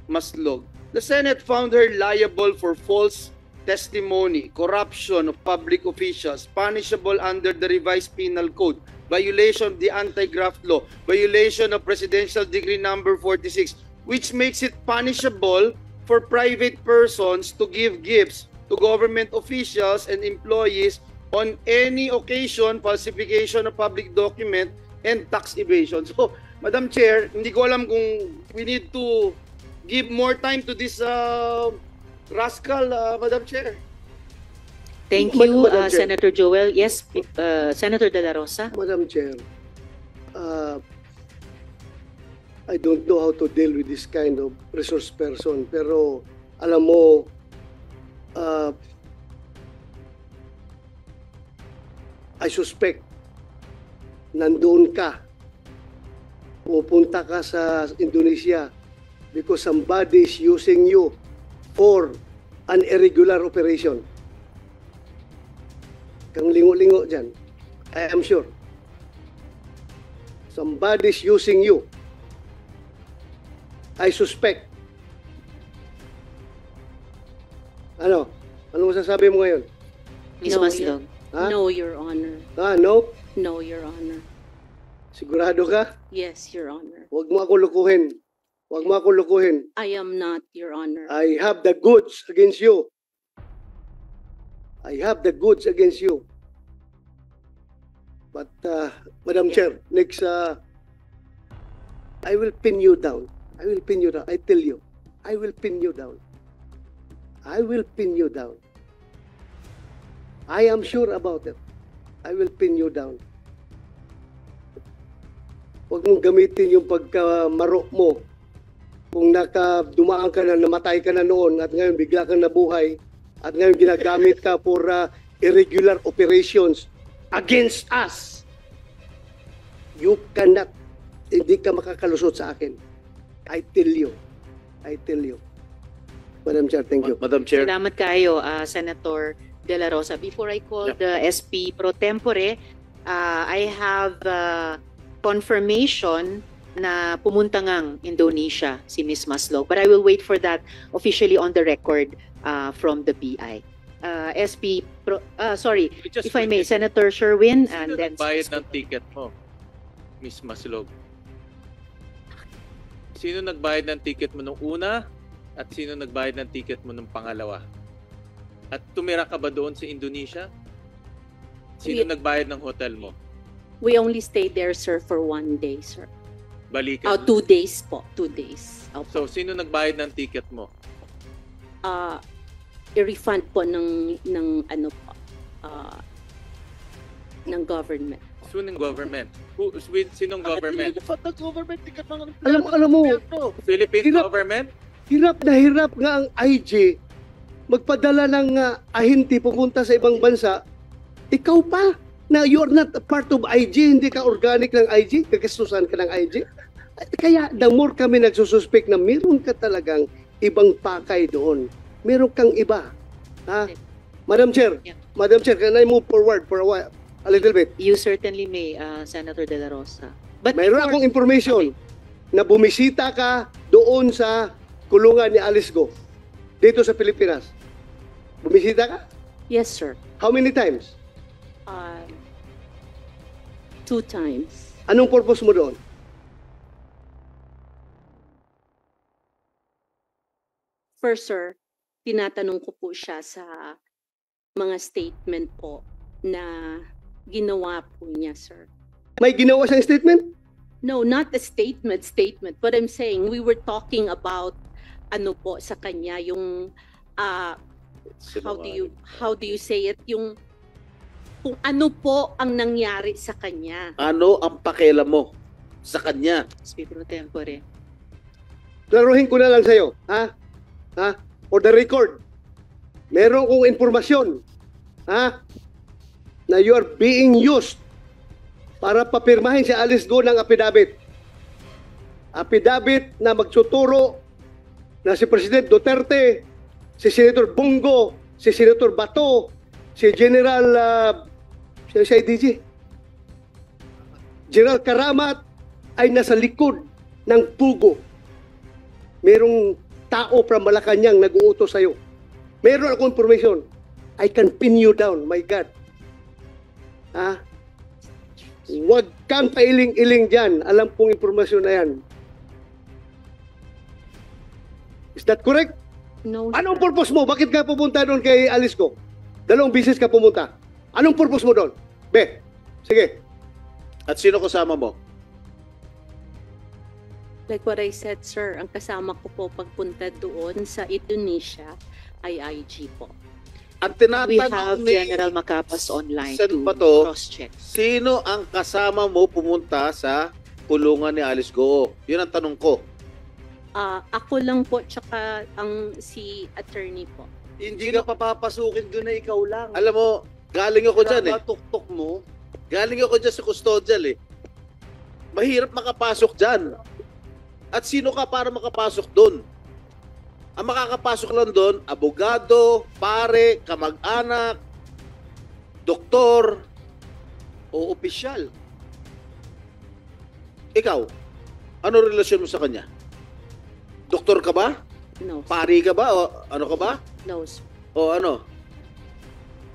Maslog. The Senate found her liable for false testimony, corruption of public officials, punishable under the revised penal code, violation of the anti-graft law, violation of Presidential Decree number 46, which makes it punishable for private persons to give gifts to government officials and employees on any occasion, falsification of public document, and tax evasion. So, Madam Chair, hindi ko alam kung we need to give more time to this rascal, Madam Chair. Thank you, Madam Chair. Senator Joel. Yes, Senator De La Rosa. Madam Chair, I don't know how to deal with this kind of resource person. Pero alam mo, I suspect nandoon ka, pupunta ka sa Indonesia because somebody is using you for an irregular operation. Kang lingo-lingo dyan, I am sure. Somebody is using you. I suspect. Ano? Ano masasabi mo ngayon? Ms. No, Maslog. Ha? No, Your Honor. No? No, Your Honor. Sigurado ka? Yes, Your Honor. Huwag mo ako lukuhin. Huwag mo ako lukuhin. I am not, Your Honor. I have the goods against you. I have the goods against you. But, Madam Chair, next, I will pin you down. I will pin you down. I tell you. I will pin you down. I will pin you down. I am sure about it. I will pin you down. Huwag mong gamitin yung pagkamaro mo. Kung dumaan ka na, namatay ka na noon, at ngayon bigla kang nabuhay, at ngayon ginagamit ka for irregular operations against us. You cannot, hindi ka makakalusot sa akin. I tell you. I tell you. Madam Chair, thank you. Madam Chair. Salamat kayo, Senator De La Rosa. Before I call the SP pro tempore, I have confirmation na pumunta ngang Indonesia si Ms. Maslog. But I will wait for that officially on the record from the BI. SP, sorry, if I may, Senator Sherwin, and then bayad ng ticket mo, Ms. Maslog? Sino nagbayad ng ticket mo nung una at sino nagbayad ng ticket mo nung pangalawa? At tumira ka ba doon sa Indonesia? Sino nagbayad ng hotel mo? We only stayed there, sir, for 1 day, sir. Balikan. 2 days po. 2 days. Opo. So, sino nagbayad ng ticket mo? I-refund po ng ano po, ng government. Sinong government? Sinong government? Alam mo, Philippine Hirap. government? hirap nga ang IG magpadala ng ahente pupunta sa ibang bansa. Ikaw pa, na you are not a part of IG, hindi ka organic ng IG, kagastusan ka ng IG. Kaya the more kami nagsususpect na meron ka talagang ibang pakay doon. Meron kang iba. Ha? Madam Chair, Yeah. Madam Chair, can I move forward for a while? A little bit. You certainly may, Senator De La Rosa. But Mayroon akong information na bumisita ka doon sa kulungan ni Alice Go dito sa Pilipinas. Bumisita ka? Yes, sir. How many times? 2 times. Anong purpose mo doon? First, sir, tinatanong ko po siya sa mga statement po na ginawa po niya, sir. May ginawa siyang statement? No, not the statement, but I'm saying we were talking about ano po sa kanya yung how do you say it, yung kung ano po ang nangyari sa kanya. Ano ang pakialam mo sa kanya? SP pro tempore. Klaruhin ko na lang sa'yo. Ha? Ha? For the record, meron kong informasyon, ha? Na you are being used para papirmahin si Alice Go ng affidavit. Affidavit na magsuturo na si President Duterte, si Senator Bongo, si Senator Bato, si General si IDG, General Karamat ay nasa likod ng pugo. Merong tao from Malacanang nag-uutos sa'yo. Meron akong information. I can pin you down, my God. Ha? Huwag kang pailing-iling dyan. Alam kong informasyon na yan. Is that correct? No, Anong sir. purpose mo? Bakit ka pupunta doon kay Alice Go? 2 beses ka pumunta. Anong purpose mo doon? Be, sige. At sino kasama mo? Like what I said, sir, ang kasama ko po pagpunta doon sa Indonesia ay IG po. Ang We have tinatanong ni General Macapas online Sen to Bato, cross-check. sino ang kasama mo pumunta sa kulungan ni Alice Goo? Yun ang tanong ko. Ako lang po, tsaka ang si attorney po. Hindi ka papapasukin doon na ikaw lang. Alam mo, galing ako dyan eh. Tuktok mo. Galing ako dyan sa custodial eh. Mahirap makapasok dyan. At sino ka para makapasok doon? Ang makakapasok lang doon, abogado, pare, kamag-anak, doktor, O opisyal. ikaw. Ano relasyon mo sa kanya? Doktor ka ba? No, Pari ka ba? O ano ka ba? no, sir. O ano?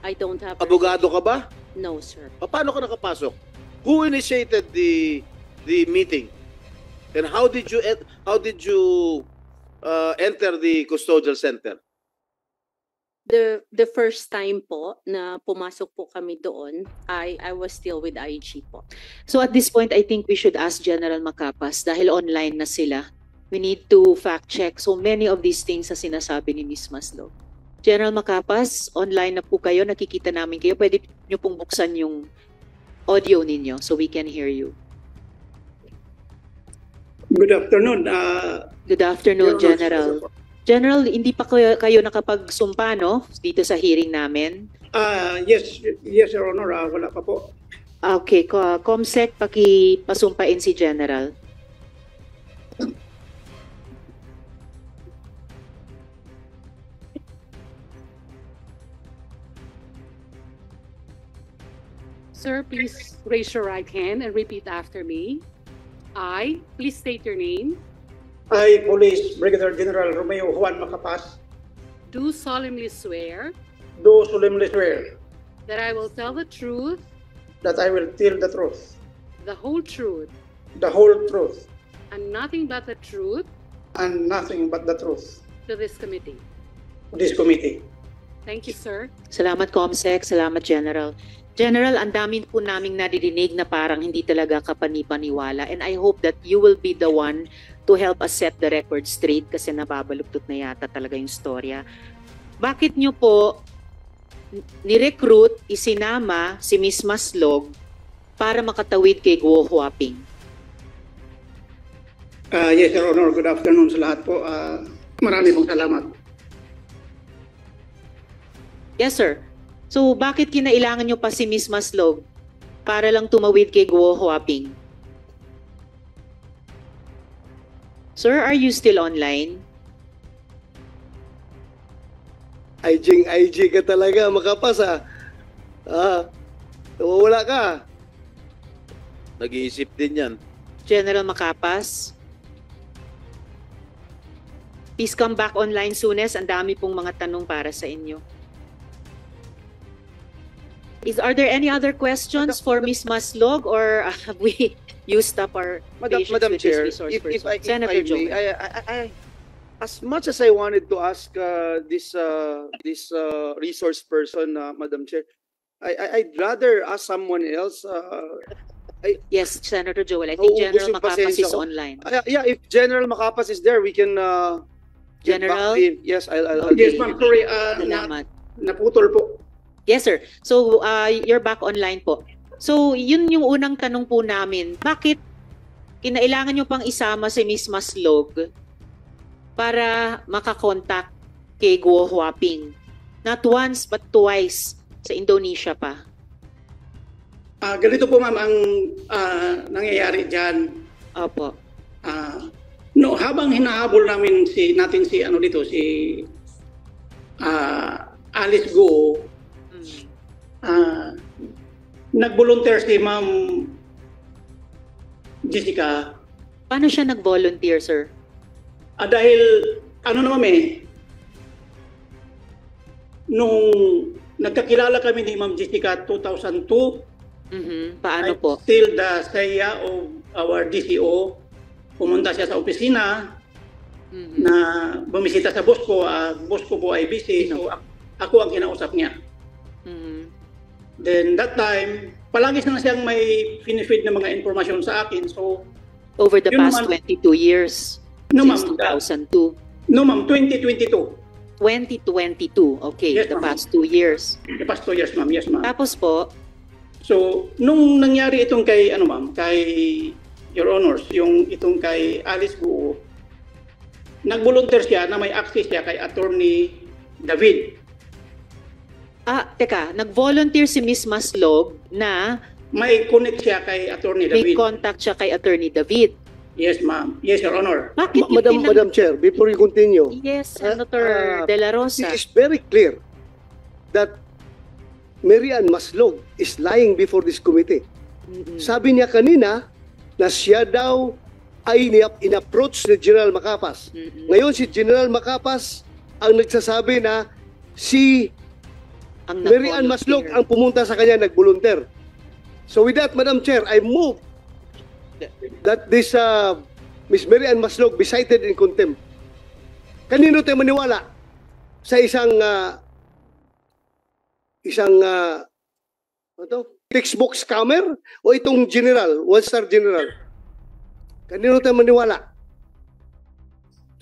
I don't have. Abogado ka ba? No, sir. Paano ka nakapasok? Who initiated the meeting? And how did you enter the custodial center? The first time po na pumasok po kami doon, I was still with IG po. So at this point, I think we should ask General Macapas dahil online na sila. We need to fact check so many of these things na sinasabi ni Ms. Maslog. General Macapas, online na po kayo, nakikita namin kayo. Pwede nyo pong buksan yung audio ninyo so we can hear you. Good afternoon. Good afternoon, Your Honor, General. General, hindi pa kayo nakapagsumpa, no? Dito sa hearing namin. Yes, Your Honor. Wala pa po. Okay, Comsec, pakipasumpain si General. Sir, please raise your right hand and repeat after me. I, please state your name, I, Police Brigadier General Romeo Juan Macapas, do solemnly swear do solemnly swear that I will tell the truth, that I will tell the truth, the whole truth, the whole truth, and nothing but the truth and nothing but the truth to this committee. to this committee. Thank you, sir. Salamat, Comsec. Salamat, General. General, ang dami po naming nadidinig na parang hindi talaga kapanipaniwala. And I hope that you will be the one to help us set the record straight kasi nababaluktot na yata talaga yung storya. Bakit nyo po ni-recruit, isinama si Ms. Maslog para makatawid kay Guo Huaping? Yes, Your Honor. Good afternoon sa lahat po. Marami pong salamat. Yes, sir. So, bakit kinailangan nyo pa si Ms. Maslog para lang tumawid kay Guo Huaping? Sir, are you still online? IG ka talaga, Macapas wala ka. Nag-iisip din yan. General Macapas? Please come back online soonest. Ang dami pong mga tanong para sa inyo. Are there any other questions for Ms. Maslog or have we used up our patience Madam with Chair, this resource if person? I Senator may, Joel. I as much as I wanted to ask this resource person, Madam Chair, I'd rather ask someone else. Yes, Senator Joel. I think Nauubos General yung Macapas pasensya is ko. online. Yeah, if General Macapas is there, we can get General? back in. Yes, I'll Yes, ma'am. Sorry. Salamat. Naputol po. Yes, sir. So, you're back online po. So, yun yung unang tanong po namin. Bakit kinailangan nyo pang isama si Ms. Maslog para makakontakt kay Guo Huaping? Not once, but twice sa Indonesia pa. Ganito po, ma'am, ang nangyayari dyan. Opo. Habang hinahabol namin si Alice Goo, nag-volunteer si Ma'am Jessica. Paano siya nag-volunteer, sir? Dahil, nung nagkakilala kami ni Ma'am Jessica 2002, Paano po? Still the saya of our DCO, pumunta siya sa opisina na bumisita sa boss ko. Boss ko po ay busy, so ako ang kinausap niya. Then that time, palagi na siyang may finifeed na mga informasyon sa akin. So, over the yun past naman, 22 years, No, since ma'am. 2002. No, ma'am, 2022. 2022, okay, Yes, the ma'am. past 2 years. The past 2 years, ma'am. Yes, ma'am. Tapos po, So, nung nangyari itong kay Your Honors, yung itong kay Alice Guo, nag-volunteer siya na may access siya kay Attorney David. Teka, nag-volunteer si Miss Maslog na May connect siya kay Attorney may David. contact siya kay Attorney David. Yes, ma'am. Yes, Your Honor. Bakit yung Madam Chair, before you continue, Yes, Senator De La Rosa. it is very clear that Mary Ann Maslog is lying before this committee. Sabi niya kanina na siya daw ay in-approach ni General Macapas. Ngayon si General Macapas ang nagsasabi na si Ang Mary Ann Maslog ang pumunta sa kanya, nag-volunteer. So with that, Madam Chair, I move that this Miss Mary Ann Maslog be cited in contempt. Kanino tayo maniwala? Sa isang textbook scammer o itong general, one-star general? Kanino tayo maniwala?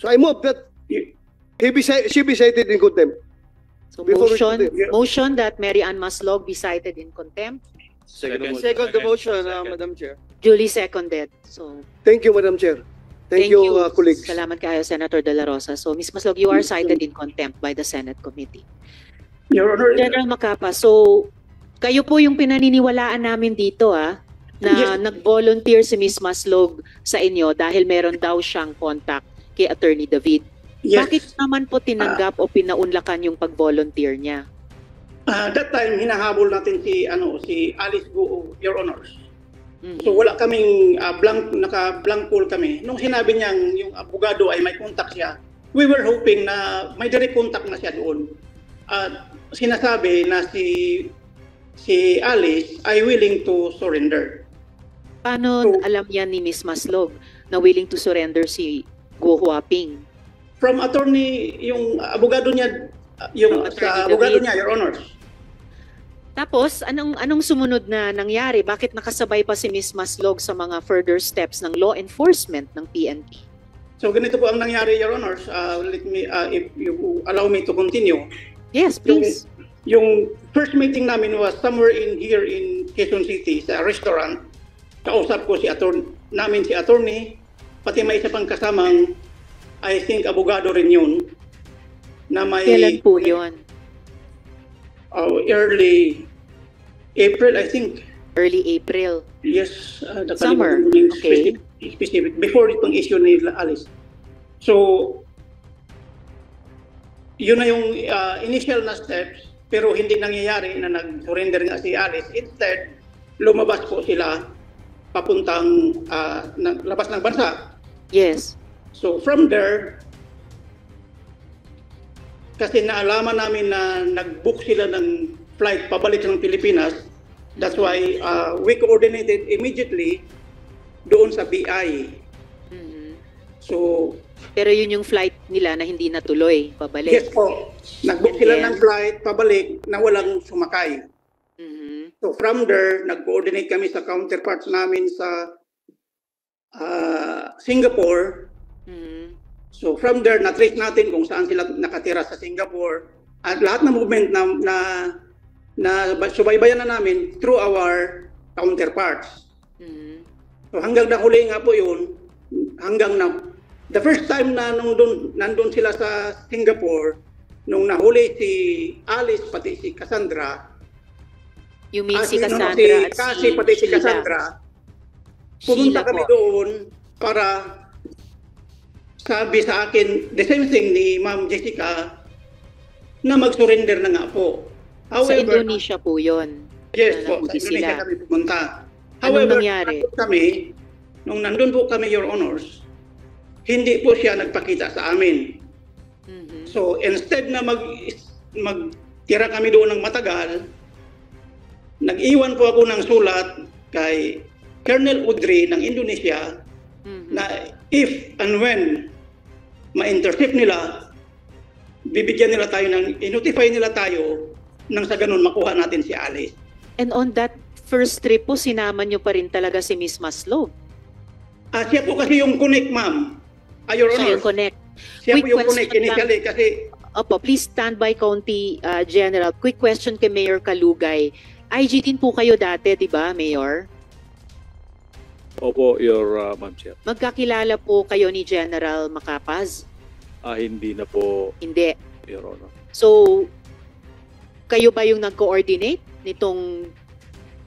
So I move that she be cited in contempt. So Before we motion that Mary Ann Maslog be cited in contempt. Second the motion, Madam Chair. Duly seconded. So Thank you, Madam Chair. Thank you, colleagues. Salamat kayo, Senator De La Rosa. So Ms. Maslog, you are cited in contempt by the Senate Committee. Your Honor, General Macapas, so kayo po yung pinaniniwalaan namin dito na Yes. nag-volunteer si Ms. Maslog sa inyo dahil meron daw siyang contact kay Attorney David. yes. Bakit naman po tinanggap o pinaunlakan yung pag-volunteer niya? That time, hinahabol natin si Alice Guo, Your Honors. So wala kaming naka-blank pool kami. Nung sinabi niyang yung abogado ay may contact siya, we were hoping na may direct contact na siya doon. Sinasabi na si Alice ay willing to surrender. Paano alam yan ni Ms. Maslog na willing to surrender si Guo Huaping? From attorney, yung abogado niya, yung sa abogado niya, Your Honors. Tapos, anong sumunod na nangyari? Bakit nakasabay pa si Ms. Maslog sa mga further steps ng law enforcement ng PNP? So ganito po ang nangyari, Your Honors. Let me, if you allow me to continue. Yes, please. Yung first meeting namin was somewhere here in Quezon City sa restaurant. Kausap ko si attorney, pati may isa pang kasamang, I think abogado rin yun, na may Kailan po yun? Early April, I think. Early April. Yes. Summer, okay. Specific. Before itong issue ni Alice. So, yun na yung initial na steps, pero hindi nangyayari na nag-surrender nga si Alice. Instead, lumabas po sila papuntang labas ng bansa. Yes. So, from there, kasi naalaman namin na nag-book sila ng flight pabalik ng Pilipinas. That's why we coordinated immediately doon sa BI. So, pero yun yung flight nila na hindi natuloy, pabalik. yes po. Nag-book sila ng flight pabalik na walang sumakay. So from there, nag-coordinate kami sa counterparts namin sa Singapore. So from there, na-trace natin kung saan sila nakatira sa Singapore. At lahat ng movement na subaybayan na namin through our counterparts. So hanggang nahuli nga po yun, hanggang na, the first time na nandun sila sa Singapore, nung nahuli si Alice pati si Cassandra, You mean si no, Cassandra at Cassie pati si Sheila. Cassandra, pumunta Sheila kami po. doon para sabi sa akin, the same thing ni Ma'am Jessica, na mag-surrender na nga po. Sa Indonesia po yun. Yes na po, sa nahuli Indonesia sila. kami pumunta. Anong nangyari? Nung nandun po kami, Your Honors, hindi po siya nagpakita sa amin. So instead na magtira kami doon ng matagal, nag-iwan po ako ng sulat kay Colonel Udry ng Indonesia na if and when ma-intercept nila, bibigyan nila tayo i-notify nila tayo nang sa ganun makuha natin si Alice. And on that first trip po, sinama nyo pa rin talaga si Miss Maslog. Siya po kasi yung connect, ma'am. Your Siya Honor. yung connect. Siya Quick po yung question connect initially kasi Opo, please stand by, County General. Quick question kay Mayor Kalugay. IG din po kayo dati, di ba, Mayor? Opo, Your Ma'am Chair. Magkakilala po kayo ni General Macapas? Hindi na po, Hindi. Your Honor. So, kayo ba yung nag-coordinate nitong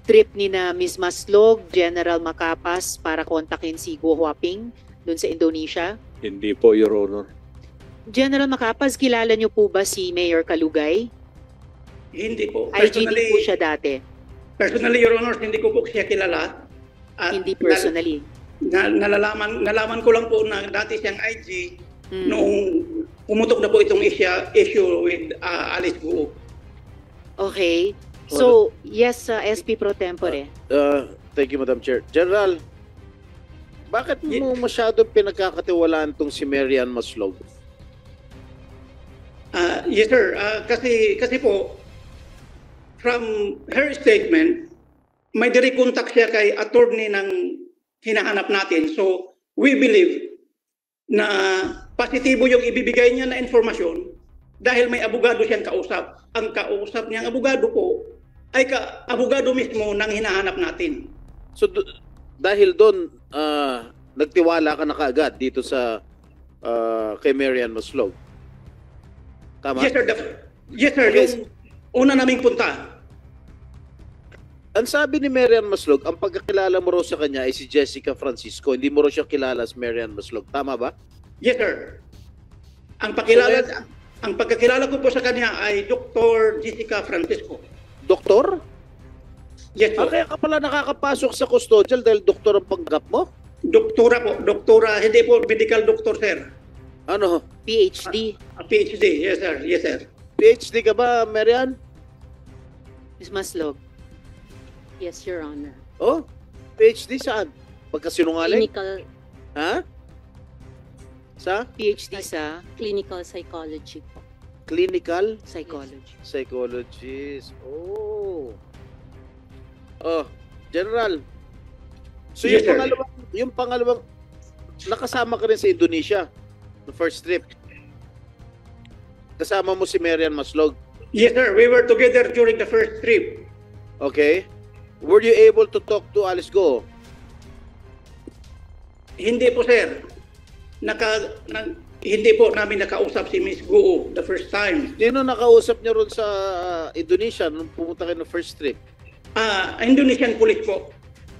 trip ni na Ms. Maslog, General Macapas para kontakin si Guo Huaping dun sa Indonesia? Hindi po, Your Honor. General Macapas, kilala niyo po ba si Mayor Kalugay? Hindi po. IGP po siya dati. Personally, Your Honor, hindi ko po siya kilala. At Hindi personally. nalaman ko lang po na dati siyang IG noong pumutok na po itong issue with Alice Guo. Okay. So, yes, SP Pro Tempore. Thank you, Madam Chair. General, bakit mo masyadong pinagkakatiwalaan tong si Marian Maslog? Yes, sir. Kasi po, from her statement, may direct contact siya kay attorney ng hinahanap natin. So, we believe na positibo yung ibibigay niya na informasyon dahil may abogado siyang kausap. Ang kausap niyang abogado po ay abogado mismo ng hinahanap natin. So, dahil doon, nagtiwala ka na kaagad dito sa kay Marian Maslog? Tama? Yes, sir. Yes, sir. Okay. Yung una naming punta. Ang sabi ni Marian Maslog, ang pagkakilala mo raw sa kanya ay si Jessica Francisco. Hindi mo raw siya kilala as Marian Maslog. Tama ba? Yes, sir. Ang pagkakilala ko po sa kanya ay Dr. Jessica Francisco. Doktor? Yes, po. Kaya ka pala nakakapasok sa custodial dahil doktor ang panggap mo? Doktora po. Doktora, hindi po medical doctor, sir. Ano? PhD. PhD, yes, sir. Yes, sir. PhD ka ba, Marian? Ms. Maslog. Yes, Your Honor. Oh? PhD saan? Pagkasinungaling? Clinical, Ha? Sa? PhD sa clinical psychology po. Clinical? psychology. Psychologist. Oh. Oh, General. So Yes, sir. yung pangalawang, nakasama ka rin sa Indonesia, the first trip. Kasama mo si Marian Maslog. Yes, sir. We were together during the first trip. Okay. Were you able to talk to Alice Guo? Hindi po, sir. Hindi po namin nakausap si Miss Guo the first time. Sino nakausap niyo ron sa Indonesia nung pumunta kayo ng first trip? Indonesian police po.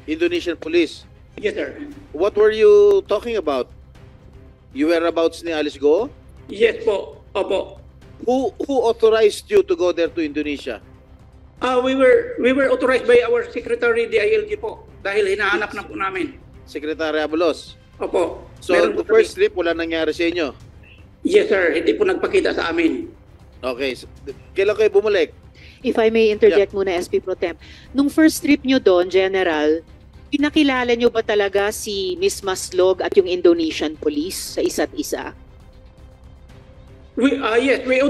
Indonesian police. Yes, sir. What were you talking about? You whereabouts ni Alice Guo? Yes po. Opo. Who authorized you to go there to Indonesia? We were authorized by our Secretary DILG po dahil hinahanap na po namin. Secretary Abalos. Opo. So, Meron the po first trip, wala nangyari sa inyo? Yes, sir. Hindi po nagpakita sa amin. Okay. So, kailan kayo bumalik? If I may interject muna, SP Pro Temp. Nung first trip nyo doon, General, pinakilala nyo ba talaga si Ms. Maslog at yung Indonesian police sa isa't isa? Yes, we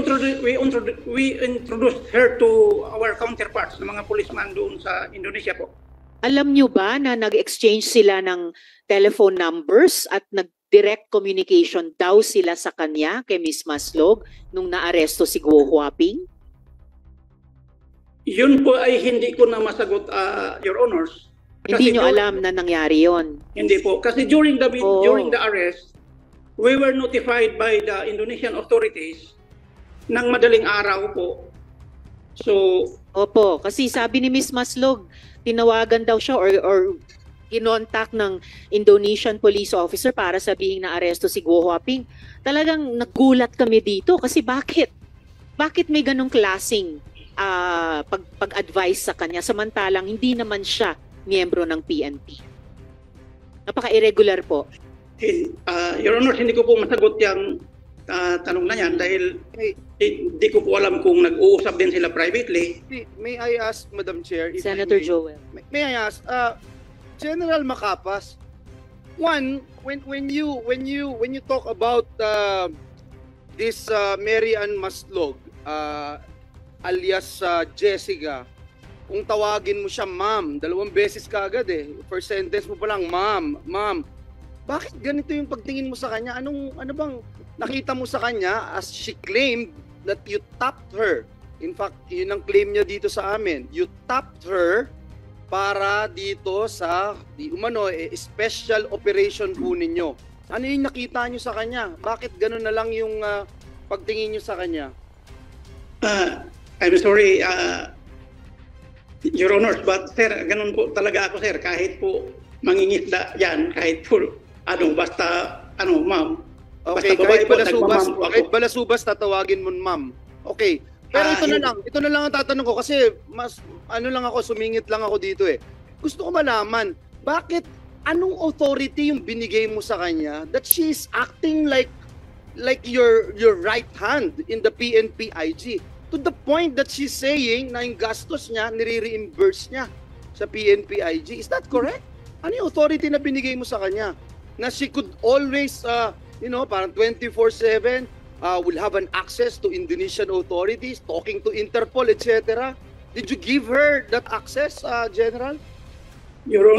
introduced her to our counterparts, ng mga policeman doon sa Indonesia po. Alam nyo ba na nag-exchange sila ng telephone numbers at nag-direct communication daw sila sa kanya kay Ms. Maslog nung naaresto si Guo Huaping? Yun po ay hindi ko na masagot, Your Honors. Hindi nyo alam na nangyari yon? Hindi po. Kasi during the arrest, we were notified by the Indonesian authorities ng madaling araw po. So, opo, kasi sabi ni Ms. Maslog, tinawagan daw siya or kinontak ng Indonesian police officer para sabihin na aresto si Guo Huaping. Talagang nagulat kami dito kasi bakit? Bakit may ganong klaseng pag-advise sa kanya samantalang hindi naman siya miyembro ng PNP? Napaka-irregular po. Your Honor, hindi ko po masagot yung tanong na yan dahil hindi ko po alam kung nag-uusap din sila privately. May I ask, Madam Chair? if Senator I may? Joel. May I ask, General Macapas, one, when you talk about this Marian Maslog, alias Jessica, kung tawagin mo siya ma'am, 2 beses ka agad eh. First sentence mo pa lang, ma'am. Bakit ganito yung pagtingin mo sa kanya? Ano bang nakita mo sa kanya as she claimed that you tapped her? In fact, yun ang claim niya dito sa amin. You tapped her para dito sa di umano special operation po ninyo. Ano yung nakita nyo sa kanya? Bakit ganun na lang yung pagtingin nyo sa kanya? I'm sorry, Your Honors, but sir, ganun po talaga ako, sir. Kahit po mangingisda yan, kahit po, basta, ma'am. Okay, basta babae kahit po, balasubas, nagmamam po ako. kahit balasubas, tatawagin mo ma'am. Okay. Pero ito na lang ang tatanong ko kasi mas, sumingit lang ako dito eh. Gusto ko malaman, bakit, anong authority yung binigay mo sa kanya that she is acting like your right hand in the PNP-IG? To the point that she's saying na yung gastos niya, nire-reimburse niya sa PNP-IG. Is that correct? Ano yung authority na binigay mo sa kanya? Na she could always, parang 24/7, will have an access to Indonesian authorities, talking to Interpol, etc. Did you give her that access, General? Your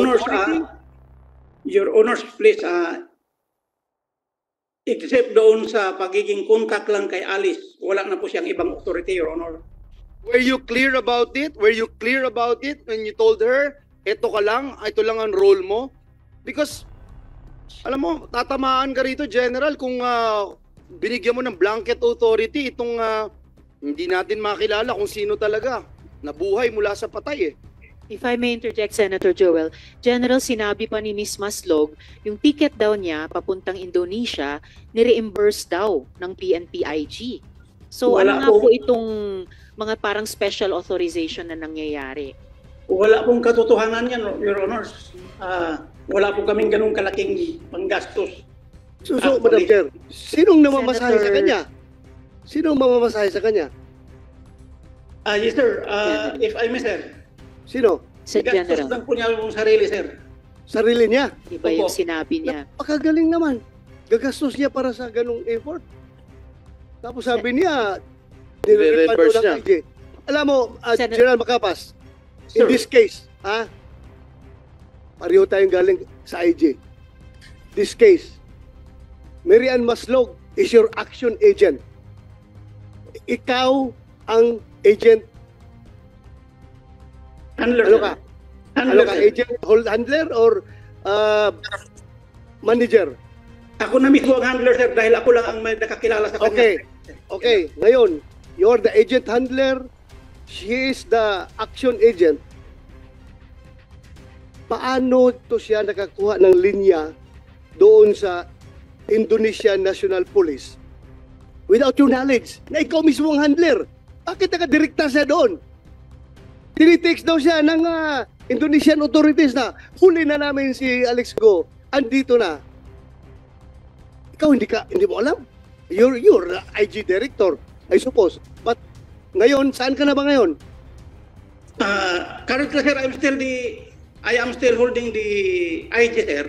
Honors, please, except doon sa pagiging contact lang kay Alice, wala na po siyang ibang authority, Your Honor. Were you clear about it? Were you clear about it when you told her, ito lang ang role mo? Because, alam mo, tatamaan ka rito, General, kung binigyan mo ng blanket authority, itong hindi natin makilala kung sino talaga. Nabuhay mula sa patay eh. If I may interject, Senator Joel, General, sinabi pa ni Ms. Maslog, yung ticket daw niya papuntang Indonesia, ni-reimburse daw ng PNP-IG. So Wala ano nga po. po itong mga parang special authorization na nangyayari? Wala pong katotohanan yan, Your Honors. Wala po kaming ganung kalaking panggastos. So, Madam Chair, sinong namamasahe sa kanya? Sinong mamamasahe sa kanya? Yes, sir. If I may, sir. Sino? Sa Gastos General, lang po niya yung sarili, sir. Sarili niya. iba yung Opo. sinabi niya. Napakagaling naman. Gagastos niya para sa ganung effort. Tapos sabi niya, Nire-reimburse ng niya. IG. Alam mo, Senator- General Macapas, in Sir. this case, pareho tayong galing sa IG. This case, Mary Ann Maslog is your action agent. Ikaw ang agent. Handler, Ano sir. ka? Handler, Ano ka, sir. agent, handler, or manager? Ako na mismo ang handler, sir, dahil ako lang ang may nakakilala sa kanya. Okay. Okay, ngayon, you're the agent handler, she is the action agent. Paano to siya nakakuha ng linya doon sa Indonesian National Police without your knowledge na ikaw mismo ang handler? Bakit nakadirekta siya doon? Tinitext daw siya ng Indonesian authorities na huli na namin si Alex Go, andito na. Ikaw hindi mo alam. You're the IG director, I suppose. But ngayon, saan ka na ba ngayon? Currently, sir, I am still holding the IG, sir.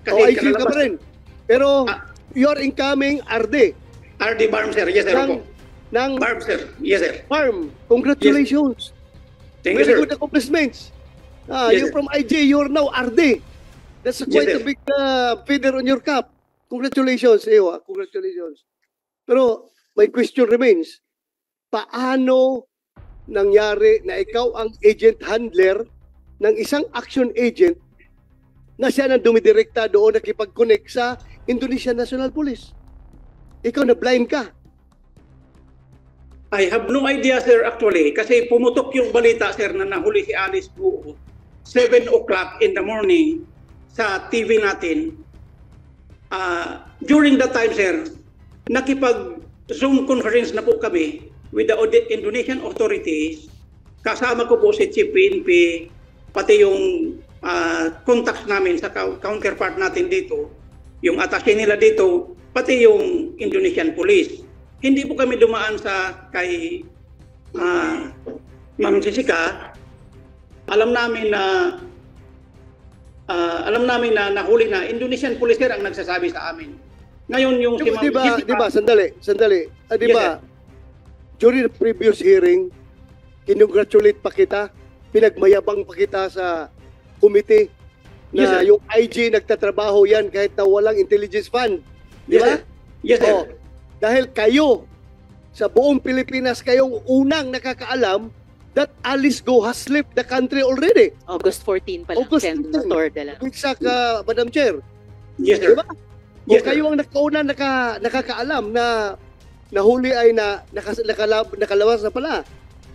IG ka pa rin. Pero you're incoming RD RD Barm, sir. Yes, sir. Opo. ng Barm, sir. Yes, sir. farm. Congratulations. Thank you, Very sir. good accomplishments. Yes, You're sir. from IG, you're now RD. That's quite Yes, a sir. big feather on your cap. Congratulations, iyo. Congratulations. Pero my question remains, paano nangyari na ikaw ang agent handler ng isang action agent na siya nang dumidirekta doon nakipag-connect sa Indonesian National Police? Ikaw na blind ka. I have no idea, sir, actually. Kasi pumutok yung balita, sir, na nahuli si Alice Go 7 o'clock in the morning sa TV natin. During that time, sir, nakipag-Zoom conference na po kami with the Indonesian authorities. Kasama ko po si Chief PNP, pati yung contacts namin sa counterpart natin dito, yung attaché nila dito, pati yung Indonesian Police. Hindi po kami dumaan sa kay Ma'am Jessica. Alam namin na nahuli na Indonesian Police sir ang nagsasabi sa amin. Ngayon yung si Ma'am Jessica, Di ba, sandali. Di Yes, ba, during the previous hearing, kinongratulate pa kita, pinagmayabang pa kita sa committee na Yes, sir. yung IG nagtatrabaho yan kahit na walang intelligence fund. Di Yes, ba? sir. Yes, sir. Dahil kayo, sa buong Pilipinas, kayong unang nakakaalam that Alice Go has left the country already. August 14 pa lang, August Senator De La Rosa. Exact, Madam Chair. Yes, sir. Diba? Yes, O kayo ang nakauna nakakaalam na nahuli ay nakalawas na pala.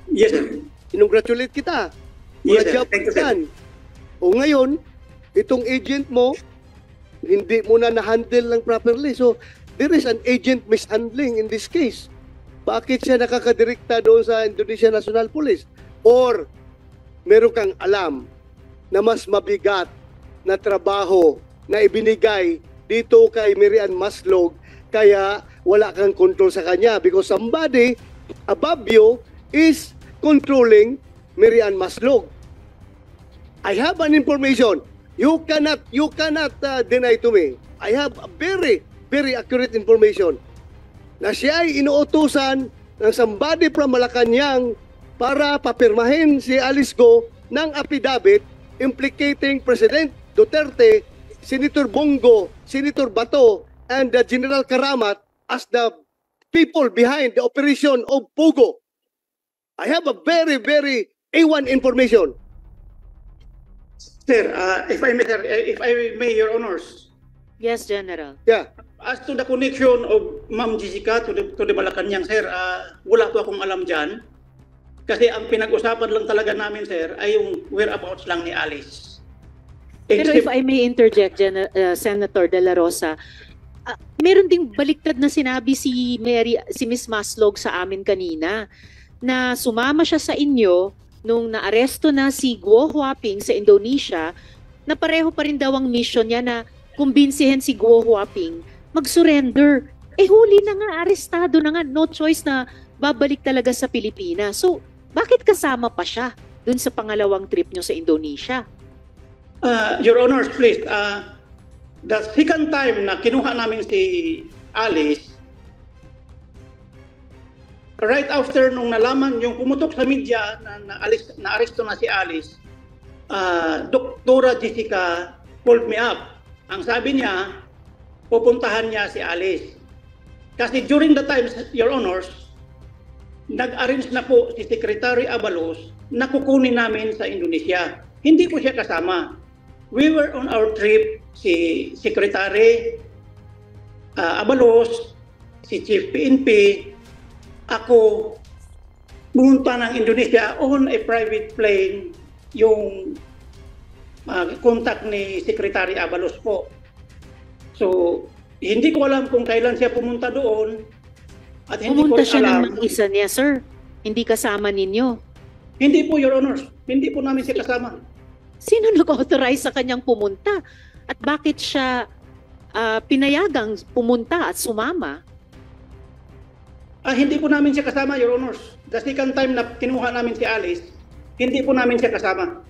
Yes, sir. Congratulate kita. Yes, Mga sir. job Thank you, sir. yan. O ngayon, itong agent mo, hindi mo na na-handle lang properly. So, there is an agent mishandling in this case. Bakit siya nakakadirekta doon sa Indonesia National Police? Or, meron kang alam na mas mabigat na trabaho na ibinigay dito kay Mary-Ann Maslog, kaya wala kang control sa kanya because somebody above you is controlling Mary-Ann Maslog. I have an information. You cannot deny to me. I have a very, very accurate information na siya ay inuutusan ng somebody from Malacanang para papirmahin si Alice Go ng affidavit implicating President Duterte, Senator Bongo, Senator Bato, and General Karamat as the people behind the operation of Pugo. I have a very, very A1 information. Sir, if I may, Your Honors, Yes, General. Yeah. as to the connection of Ma'am Jessica to the Malacanang, sir, wala po akong alam dyan. Kasi ang pinag-usapan lang talaga namin, sir, ay yung whereabouts lang ni Alice. Pero if I may interject, Senator De La Rosa, meron ding baliktad na sinabi si Miss Maslog sa amin kanina na sumama siya sa inyo nung naaresto na si Guo Huaping sa Indonesia, na pareho pa rin daw ang mission niya na kumbinsihin si Guo Huaping mag-surrender. Huli na nga, arestado na nga, no choice na babalik talaga sa Pilipinas. So, bakit kasama pa siya dun sa pangalawang trip nyo sa Indonesia? Your Honors, please, the second time na kinuha namin si Alice, right after nung nalaman yung pumutok sa media na aresto na si Alice, Doktora Jessica called me up. Ang sabi niya, pupuntahan niya si Alice. Kasi during the time, Your Honors, nag-arrange na po si Secretary Abalos na kukunin namin sa Indonesia. Hindi po siya kasama. We were on our trip, si Secretary Abalos, si Chief PNP, ako, pumunta ng Indonesia on a private plane, yung contact ni Secretary Abalos po. So, hindi ko alam kung kailan siya pumunta doon at hindi Pumunta ko siya alam. ng isa niya, sir. Hindi kasama ninyo. Hindi po, Your Honors. Hindi po namin siya kasama. Sino nag-authorize sa kanyang pumunta? At bakit siya pinayagang pumunta at sumama? Hindi po namin siya kasama, Your Honors. The second time na kinuha namin si Alice, hindi po namin siya kasama.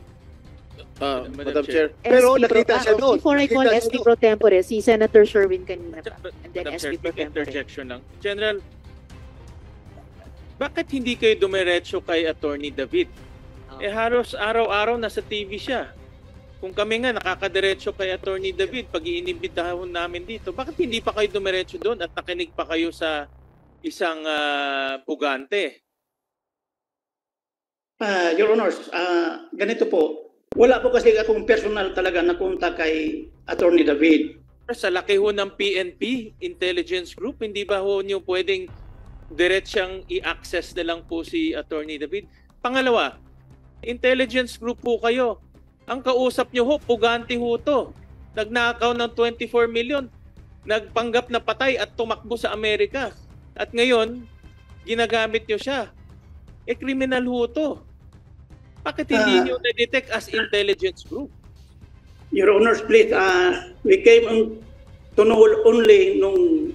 Madam Chair. Pero SP nakita siya doon. Before I call Nakita siya SP doon. Pro Tempore, si Senator Sherwin kanina pa. And then Madam Chair, SP Pro quick Tempore. interjection lang. General, bakit hindi kayo dumiretso kay Attorney David? Halos araw-araw nasa TV siya. Kung kami nga nakakadiretso kay Attorney David pag iinimbitahan namin dito, bakit hindi pa kayo dumiretso doon at nakinig pa kayo sa isang pugante? Your Honors, ganito po. Wala po kasi akong personal talaga na kontak kay Attorney David. Sa laki ho ng PNP, Intelligence Group, hindi ba ho niyo pwedeng diretsang i-access na lang po si Attorney David? Pangalawa, Intelligence Group po kayo. Ang kausap niyo ho, pugante ho to. Nagnakaw ng 24 million. Nagpanggap na patay at tumakbo sa Amerika. At ngayon, ginagamit niyo siya. Criminal ho to. Bakit hindi niyo na-detect as Intelligence Group? Your Honors, please, we came to know only nung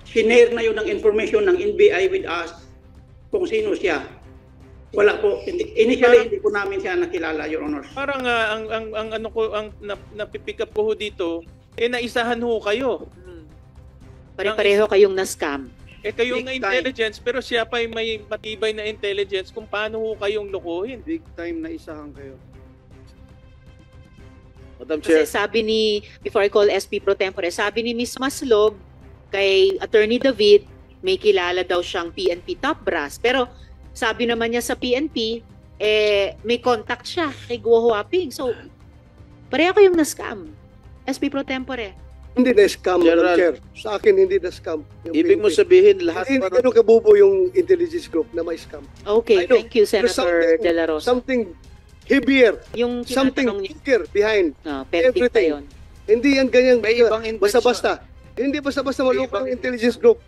sinare na yun ng information ng NBI with us kung sino siya. Wala po. Initially, hindi po namin siya nakilala, Your Honors. Parang ang napipick up ko ho dito, naisahan ho kayo. Pare-pareho kayong na-scam. Kayong Big na intelligence, pero siya pa may matibay na intelligence kung paano ho kayong lokohin. Big time na isahan kayo. Madam Chair. Kasi sabi ni, before I call SP Pro Tempore, sabi ni Miss Maslog kay Attorney David, may kilala daw siyang PNP top brass. Pero sabi naman niya sa PNP, may contact siya kay Guo Huaping. So, pareho kayong na-scam. SP Pro Tempore. Hindi na-scam, General. Madam Chair. Sa akin, hindi na-scam. yung Ibig mo PNP. sabihin lahat Hindi pa ganun kabubo yung intelligence group na may scam. Okay, I know. thank you, There's Senator De La Rosa. Something heavier, Yung something tinatanong niya, bigger behind. pending pa everything. yun. Hindi yan ganyan May ibang intention. basta-basta. Hindi basta-basta May malukang ibang- intelligence group.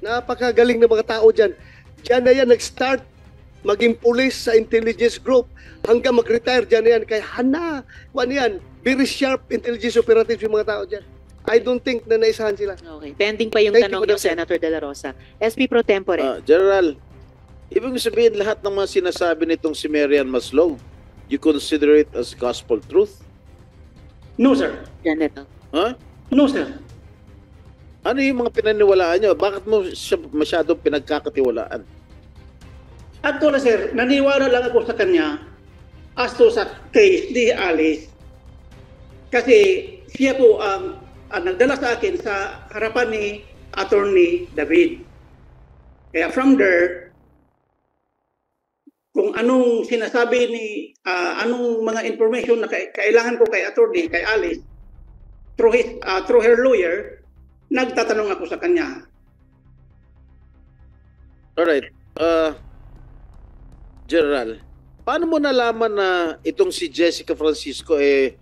Napakagaling ng mga tao dyan. Diyan na yan nag-start maging police sa intelligence group hanggang mag-retire dyan na yan. Kaya ano yan, very sharp intelligence operatives yung mga tao dyan. I don't think na naisahan sila. Okay, pending pa yung Thank you, tanong Madam niyo, Senator De La Rosa. SP Pro Tempore. General, ibig sabihin lahat ng mga sinasabi nitong si Marian Maslog, you consider it as gospel truth? No, sir. Janet. Huh? No, sir. Ano yung mga pinaniwalaan nyo? Bakit mo siya masyadong pinagkakatiwalaan? Actually, sir, naniwala lang ako sa kanya as to sa case ni Alice. Kasi siya po ang nagdala sa akin sa harapan ni Attorney David. Kaya from there, kung anong sinasabi ni, anong mga information na kailangan ko kay Attorney, kay Alice, through her lawyer, nagtatanong ako sa kanya. Alright. General, paano mo nalaman na itong si Jessica Francisco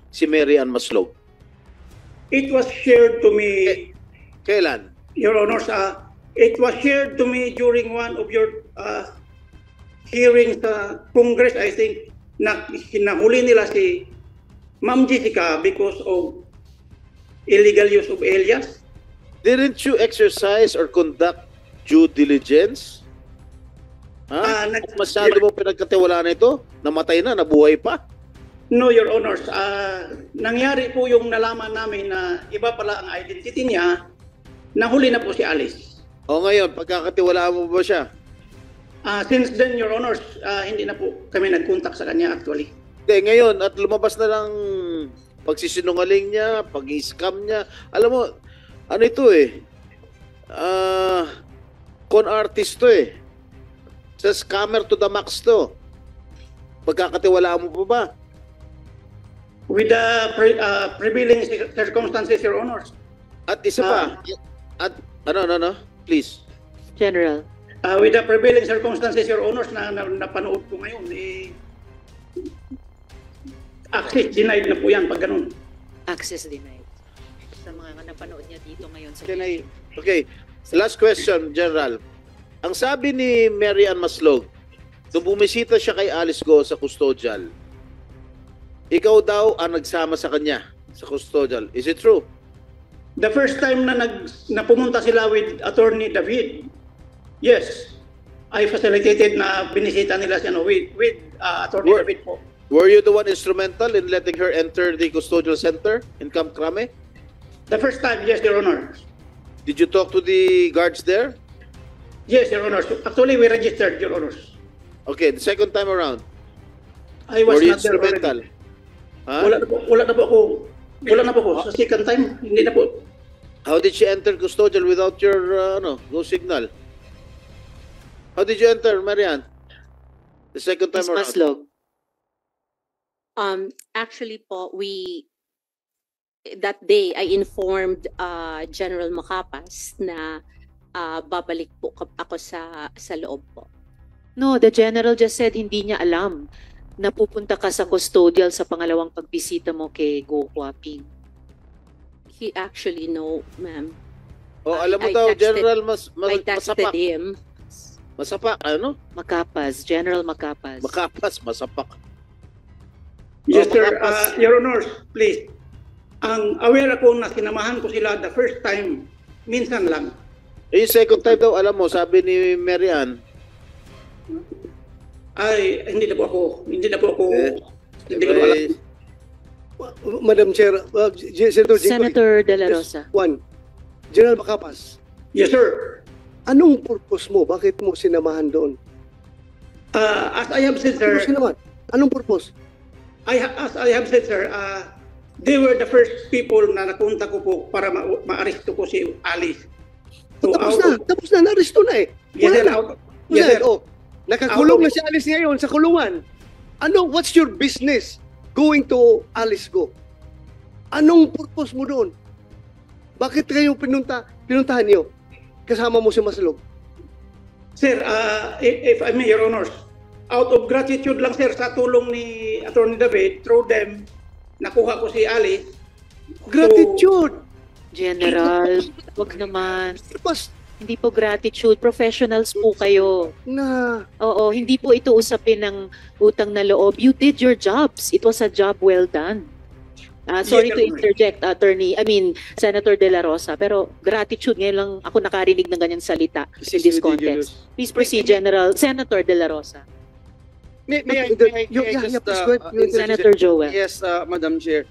si Marian Maslog? It was shared to me, Kailan? Your Honors, it was shared to me during one of your hearings sa Congress, I think, na hinahuli nila si Ma'am Jessica because of illegal use of alias. Didn't you exercise or conduct due diligence? Ha? Masyado mo pinagkatiwalaan ito? Namatay na, nabuhay pa? No, Your Honors. Nangyari po yung nalaman namin na iba pala ang identity niya, nahuli na po si Alice. O ngayon, pagkakatiwalaan mo ba siya? Since then, Your Honors, hindi na po kami nag-contact sa kanya actually. Hindi, ngayon, at lumabas na lang pagsisinungaling niya, pag-scam niya. Alam mo, ano ito con artist to Sa scammer to the max to. Pagkakatiwalaan mo pa ba? With the prevailing circumstances, Your Honors. At isa pa, at ano, please. General. With the prevailing circumstances, Your Honors, na napanood ko ngayon, access denied na po yan pag ganun. Access denied. Sa mga napanood niya dito ngayon sa Okay, last question, General. Ang sabi ni Marian Maslog, nung bumisita siya kay Alice Go sa custodial, ikaw daw ang nagsama sa kanya sa custodial. Is it true? The first time na pumunta sila with Attorney David, yes, I facilitated na binisita nila siya with Attorney David po. Were you the one instrumental in letting her enter the custodial center in Camp Crame? The first time, yes, Your Honor. Did you talk to the guards there? Yes, Your Honor. Actually, we registered, Your Honor. Okay, the second time around, I was were you not there already. instrumental? Huh? Wala na po ako. Sa second time, hindi na po. How did she enter custodial without your go signal? How did you enter, Marian? The second time around? Maslog. Actually po, that day I informed General Macapas na babalik po ako sa loob po. No, the general just said hindi niya alam na pupunta ka sa custodial sa pangalawang pagbisita mo kay Go Huaping. He actually know, ma'am. Alam mo I daw, texted- General I texted Masapak. him. Masapak, ano? Makapas, General Makapas. Makapas, masapak. Yes, sir. Makapas. Your Honor, please. Ang aware ako na sinamahan ko sila the first time, minsan lang. Yung second time daw, alam mo, sabi ni Marian, Ay, hindi na po ako. Hindi ko alam. Madam Chair, Senator De La Rosa. One, General Macapas, Yes, sir. anong purpose mo? Bakit mo sinamahan doon? As I have said, Bakit mo sir, sinamahan? Anong purpose? as I have said, sir, they were the first people na nakunta ko po para ma-aresto ko si Alice. So, Tapos na, na-arresto na Yes, Wala sir. na. Yes, sir. Nakakulong na si Alice ngayon sa kulungan. What's your business going to Alice Go? Anong purpose mo doon? Bakit kayo pinuntahan niyo? Kasama mo si Maslog? Sir, if I may, Your Honors, out of gratitude lang, sir, sa tulong ni Attorney David, through them, nakuha ko si Alice. Gratitude! General, wag naman. Mas Hindi po gratitude. Professionals po kayo. na Oo, hindi po ito usapin ng utang na loob. You did your jobs. It was a job well done. Sorry to interject, Senator De La Rosa, pero gratitude, ngayon lang ako nakarinig ng ganyang salita in this context. Please proceed, General. Senator De La Rosa. May I just, please go ahead. Senator Joel. Yes, Madam Chair.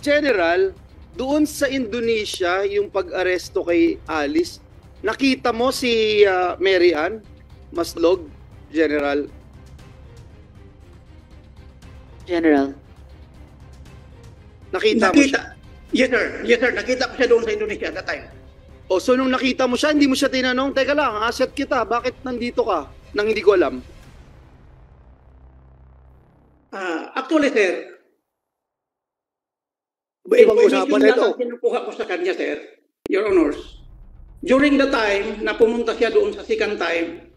General, doon sa Indonesia, yung pag-aresto kay Alice, nakita mo si Mary Ann Maslog, General? General. Nakita mo siya? Yes, sir. Yes, sir. Nakita ko siya doon sa Indonesia that time. O, so nung nakita mo siya, hindi mo siya tinanong, teka lang, asset kita, bakit nandito ka? Nang hindi ko alam. Actually, sir, ibang usapan na ito. Kinukuha ko sa kanya, sir, Your Honors. During the time na pumunta siya doon sa second time,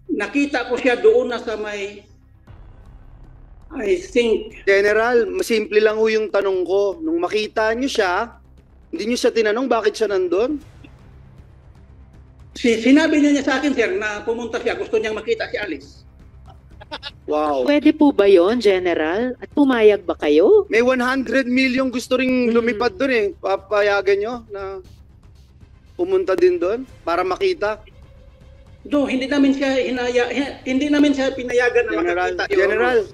nakita ko siya doon na sa may, I think... General, simple lang ho yung tanong ko. Nung makita niyo siya, hindi niyo siya tinanong bakit siya nandun? Sinabi niya sa akin, sir, na pumunta siya, gusto niyang makita si Alice. Wow. Pwede po ba yon, General? At pumayag ba kayo? May 100 million gusto ring lumipad doon eh. Papayagan nyo na pumunta din doon para makita? No, hindi namin siya pinayagan na makakita.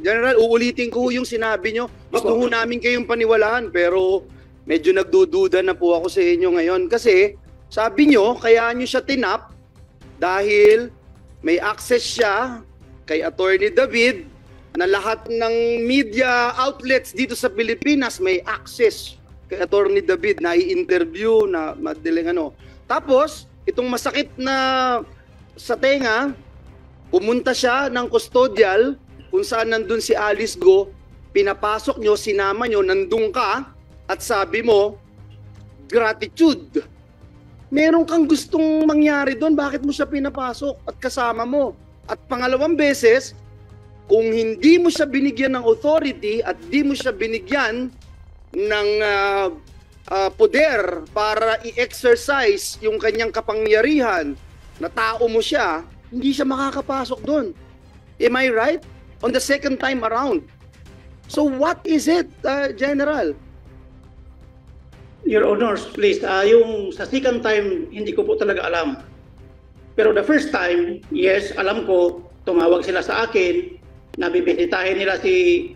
General, uulitin ko yung sinabi nyo. Gusto ho namin kayong paniwalaan pero medyo nagdududa na po ako sa inyo ngayon. Kasi sabi nyo, kaya nyo siya tinap dahil may access siya kay Attorney David na lahat ng media outlets dito sa Pilipinas may access kay Attorney David na i-interview na madaling ano. Tapos, itong masakit na sa tenga, pumunta siya ng custodial kung saan nandun si Alice Go, pinapasok nyo, sinama nyo, nandun ka, at sabi mo, gratitude. Meron kang gustong mangyari doon, bakit mo siya pinapasok at kasama mo? At pangalawang beses, kung hindi mo siya binigyan ng authority at di mo siya binigyan ng poder para i-exercise yung kanyang kapangyarihan na tao mo siya, hindi siya makakapasok doon. Am I right? On the second time around. So what is it, General? Your Honors, please, yung sa second time, hindi ko po talaga alam. Pero the first time, yes, alam ko, tumawag sila sa akin, nabibisitahin nila si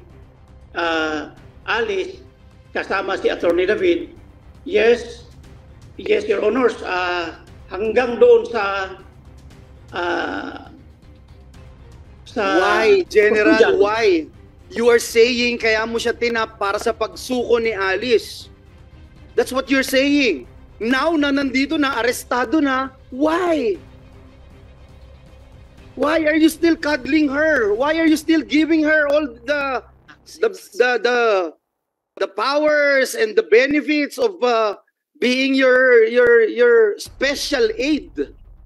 Alice, kasama si Attorney David. Yes, Your Honors, hanggang doon sa why, General, why? You are saying kaya mo siya tinap para sa pagsuko ni Alice. That's what you're saying. Now na nandito na, arestado na, why? Why are you still cuddling her? Why are you still giving her all the powers and the benefits of being your special aid,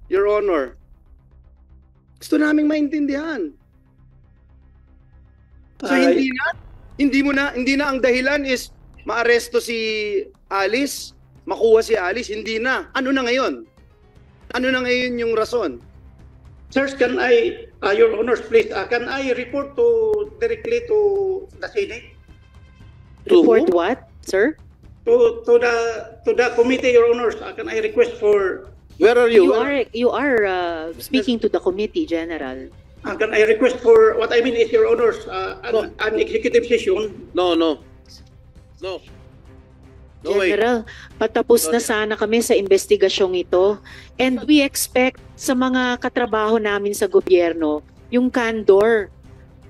Your Honor? Gusto naming maintindihan. So hindi na ang dahilan is maaresto si Alice, makuha si Alice, hindi na. Ano na ngayon? Ano na ngayon yung rason? Sirs, can I, Your Honors, please, can I report directly to the Senate? Report what, sir? To the committee, Your Honors. Can I request for? Where are you? You are speaking to the committee, General. Can I request for, what I mean is, Your Honors, an executive session? No. General, patapos na sana kami sa investigasyong ito. And we expect sa mga katrabaho namin sa gobyerno, yung candor.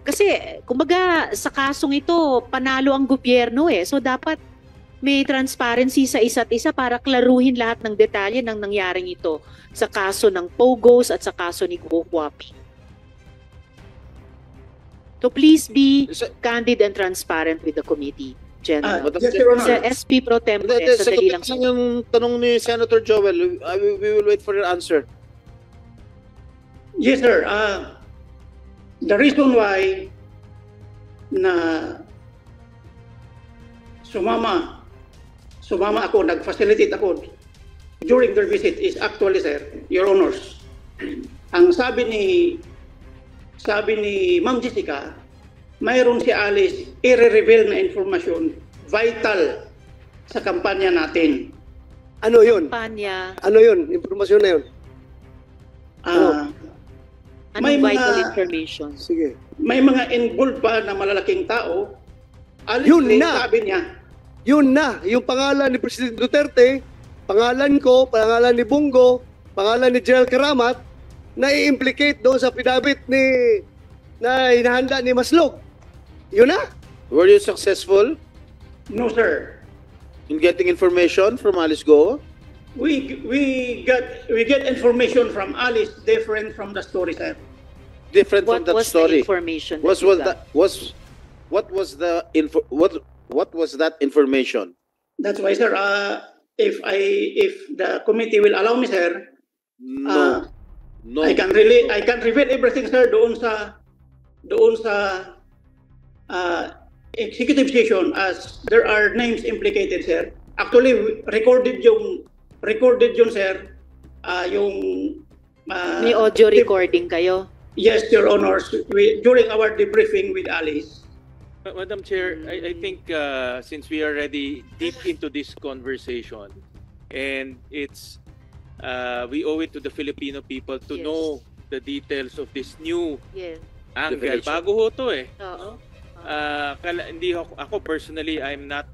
Kasi, kumbaga, sa kasong ito, panalo ang gobyerno eh. So, dapat may transparency sa isa't isa para klaruhin lahat ng detalye ng nangyaring ito sa kaso ng Pogos at sa kaso ni Go Huaping. So please be Sa- candid and transparent with the committee, General. Madam Yes, Chair, Your Honor. Sa SP Pro Tempore, sandali lang. Sagutin lang yung tanong ni Senator Joel. We will wait for your answer. Yes, sir. The reason why na sumama ako, nag-facilitate ako during their visit is actually, sir, Your Honors, ang sabi ni Ma'am Jessica, mayroon si Alice i-reveal na informasyon vital sa kampanya natin. Ano yun? Panya, Ano yun? Impormasyon na yun? May anong vital mga- information? Sige. May mga involved ba na malalaking tao? Alice, Yun na. sabi niya, Yun na, yung pangalan ni President Duterte, pangalan ko, pangalan ni Bungo, pangalan ni General Karamat, na i-implicate doon sa pinabit na hinahanda ni Maslog. Yun na. Were you successful no, sir. in getting information from Alice Go? We get information from Alice different from the story, sir. Different What from that was story. the information What that you was got? that? What was the info? What was that information? That's why, sir. If the committee will allow me, sir, No, no. I can reveal everything, sir, doon sa executive session as there are names implicated, sir. Actually, recorded yun, sir. May audio recording kayo? Yes, Your Honors. During our debriefing with Alice. Madam Chair, I think since we are already deep into this conversation, and we owe it to the Filipino people to Yes. know the details of this new Yes. angle. Revelation. Bago ho to eh. Oo. Hindi ako personally, I'm not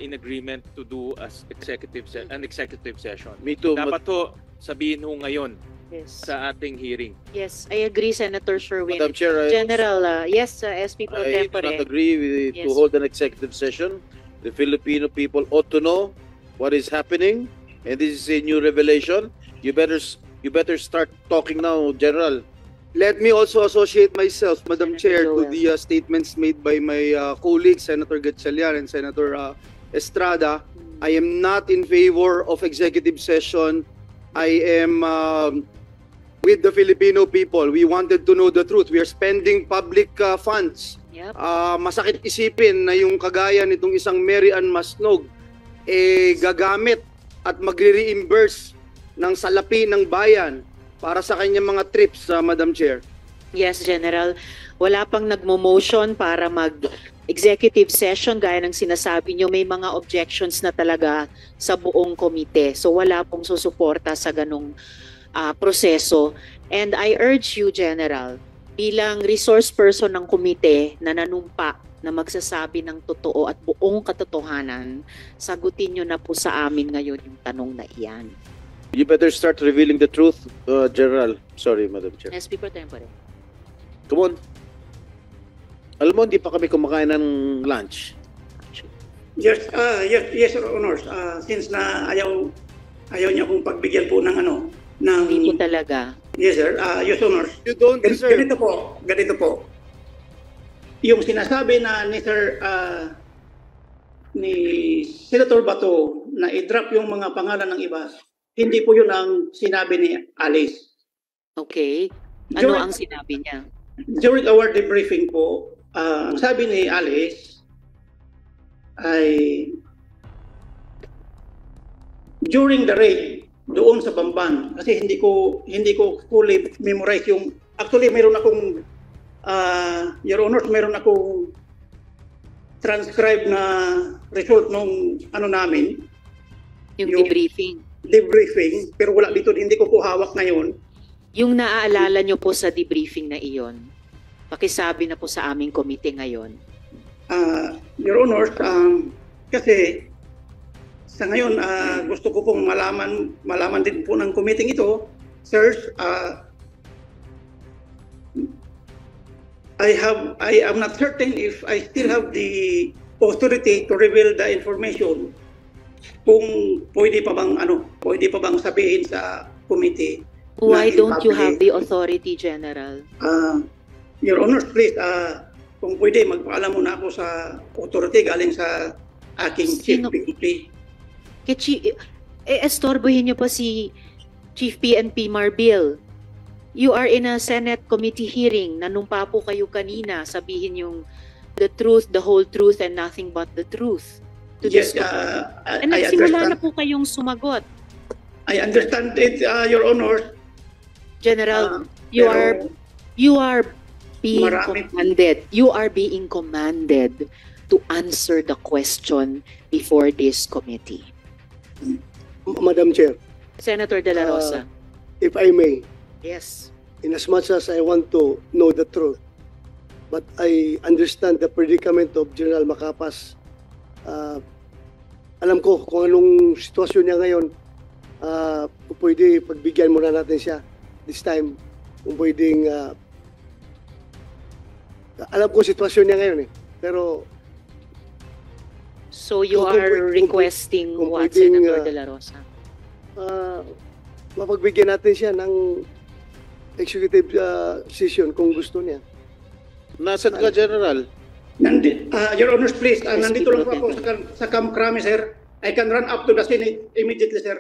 in agreement to do an executive session. Me too. Dapat ho sabihin ho ngayon Yes. sa ating hearing. Yes, I agree, Senator Sherwin. Madam Chair, General, yes, SP Pro I do not Tempore. agree to Yes. hold an executive session. The Filipino people ought to know what is happening, and this is a new revelation. You better start talking now, General. Let me also associate myself, Madam Senator Chair, to Joel. the statements made by my colleagues, Senator Gatchalian and Senator Estrada. I am not in favor of executive session. I am with the Filipino people. We wanted to know the truth. We are spending public funds. Yep. Masakit isipin na yung kagaya nitong isang Mary Ann Masnog gagamit at magre-reimburse ng salapi ng bayan para sa kanyang mga trips, Madam Chair. Yes, General. Wala pang nagmo-motion para mag-executive session gaya ng sinasabi nyo. May mga objections na talaga sa buong komite. So wala pong susuporta sa ganong proseso. And I urge you, General, bilang resource person ng komite na nanumpa na magsasabi ng totoo at buong katotohanan, sagutin nyo na po sa amin ngayon yung tanong na iyan. You better start revealing the truth, General. Sorry, Madam Chair. SP Pro Tempore. Come on. Alam mo, hindi pa kami kumakain ng lunch. Yes, Your Honors. Since na ayaw niya akong pagbigyan po ng Hindi po talaga. Yes, sir. Your Honors. You don't deserve. Ganito po. Yung sinasabi na ni Senator Bato na i-drop yung mga pangalan ng iba, hindi po yun ang sinabi ni Alice. Okay. Ano During- ang sinabi niya? During our debriefing po, ang sabi ni Alice ay during the raid doon sa Bamban, kasi hindi ko fully memorize yung, actually meron akong Your Honor, meron akong transcribe na result nung namin, Yung Yung- debriefing. pero wala dito, hindi ko po hawak ngayon. Yung naaalala nyo po sa debriefing na iyon, pakisabi na po sa aming komite ngayon. Your Honor, kasi sa ngayon gusto ko pong malaman din po ng committee ito, sirs, I am not certain if I still have the authority to reveal the information. Kung pwede pa bang sabihin sa committee. Why na don't you i-public. have the authority, General? Your Honor, please, kung pwede, magpaalam muna ako sa authority galing sa aking Chief Sino? PNP. Estorbohin niyo pa si Chief PNP Marbil. You are in a Senate committee hearing. Nanumpa po kayo kanina. Sabihin yung the truth, the whole truth, and nothing but the truth. To Yes, this I nagsimula na understand. po kayong sumagot. I understand it, Your Honor. General, Pero you are being Marami- commanded. You are being commanded to answer the question before this committee. Madam Chair, Senator De La Rosa. if I may, Yes. in as much as I want to know the truth, but I understand the predicament of General Macapas. Alam ko kung anong sitwasyon niya ngayon. Pwede pagbigyan muna natin siya this time. Kung pwedeng, alam ko sitwasyon niya ngayon eh. Pero So you Kung are pwede- requesting kung what, pwedeng, Senator De La Rosa? mapagbigyan natin siya ng executive session kung gusto niya. Nasaan ka, General? Your Honor, please, Yes, nandito lang po Pro ako sa Camp Crame, sir. I can run up to the Senate immediately, sir.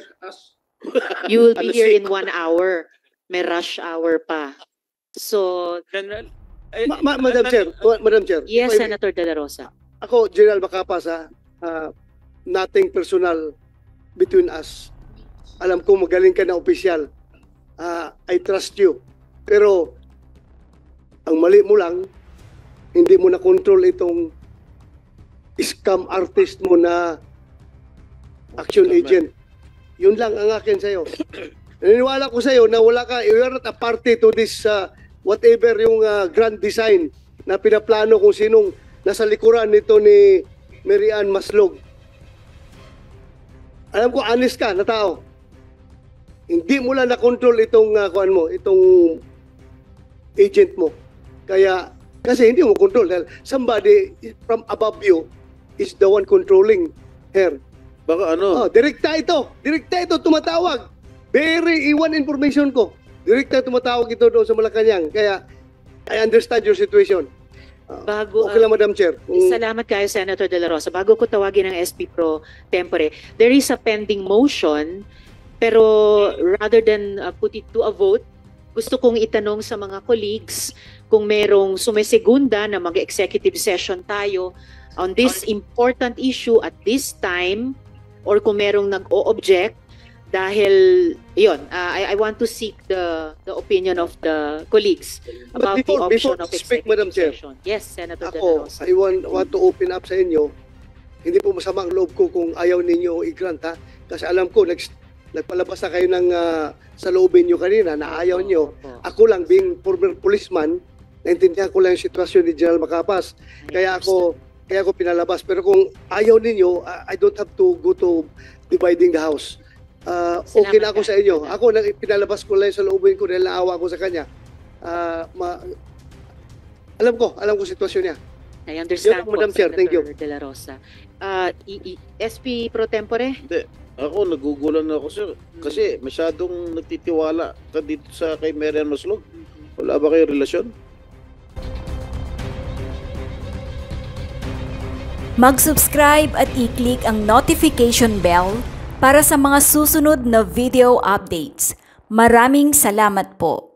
You will be Ano here si- in 1 hour. May rush hour pa. So, General, Madam Chair, Madam Chair. yes, if I may- Senator De La Rosa. Ako, General Macapas, nothing personal between us. Alam ko magaling ka na opisyal. I trust you. Pero, ang mali mo lang, hindi mo na control itong scam artist mo na action agent. Yun lang ang akin sa'yo. Naniniwala ko sa'yo na wala ka, you are not a party to this whatever yung grand design na pinaplano kung sinong nasa likuran nito ni Mary Ann Maslog. Alam ko, honest ka na tao. Hindi mo lang na-control itong kuan mo, itong agent mo. Kaya, kasi hindi mo control. Dahil somebody from above you is the one controlling her. Baka ano? Direkta ito. Direkta ito, tumatawag. Very iwan information ko. Direkta tumatawag ito doon sa Malacanang. Kaya, I understand your situation. Bago, Okay lang, Madam Chair. Salamat kayo, Senator De La Rosa. Bago ko tawagin ang SP Pro Tempore, there is a pending motion, pero rather than put it to a vote, gusto kong itanong sa mga colleagues kung merong sumisegunda na mag-executive session tayo on this important issue at this time, or kung merong nag-o-object dahil, yun, I want to seek the opinion of the colleagues about the option of speak, executive Madam Chair, session. Yes, Senator De La ako, Rosa. I want to open up sa inyo. Hindi po masama ang loob ko kung ayaw ninyo i-grant, ha? Kasi alam ko, nagpalabas na kayo ng sa loobin nyo kanina na ayaw nyo. Ako lang, being former policeman, naintindihan ko lang yung sitwasyon ni General Macapas. Kaya ako pinalabas. Pero kung ayaw ninyo, I don't have to go to dividing the house. Okay na ako sa inyo. Ako, pinalabas ko lang sa loobin ko dahil naawa ko sa kanya. Alam ko sitwasyon niya. I understand Yun, Madam Chair, thank you. Senator De La Rosa. SP Pro Tempore? Hindi. Ako, nagugulan na ako, sir. Kasi masyadong nagtitiwala ka dito sa kay Mary Ann Maslog. Wala ba kayo relasyon? Mag-subscribe at i-click ang notification bell para sa mga susunod na video updates. Maraming salamat po.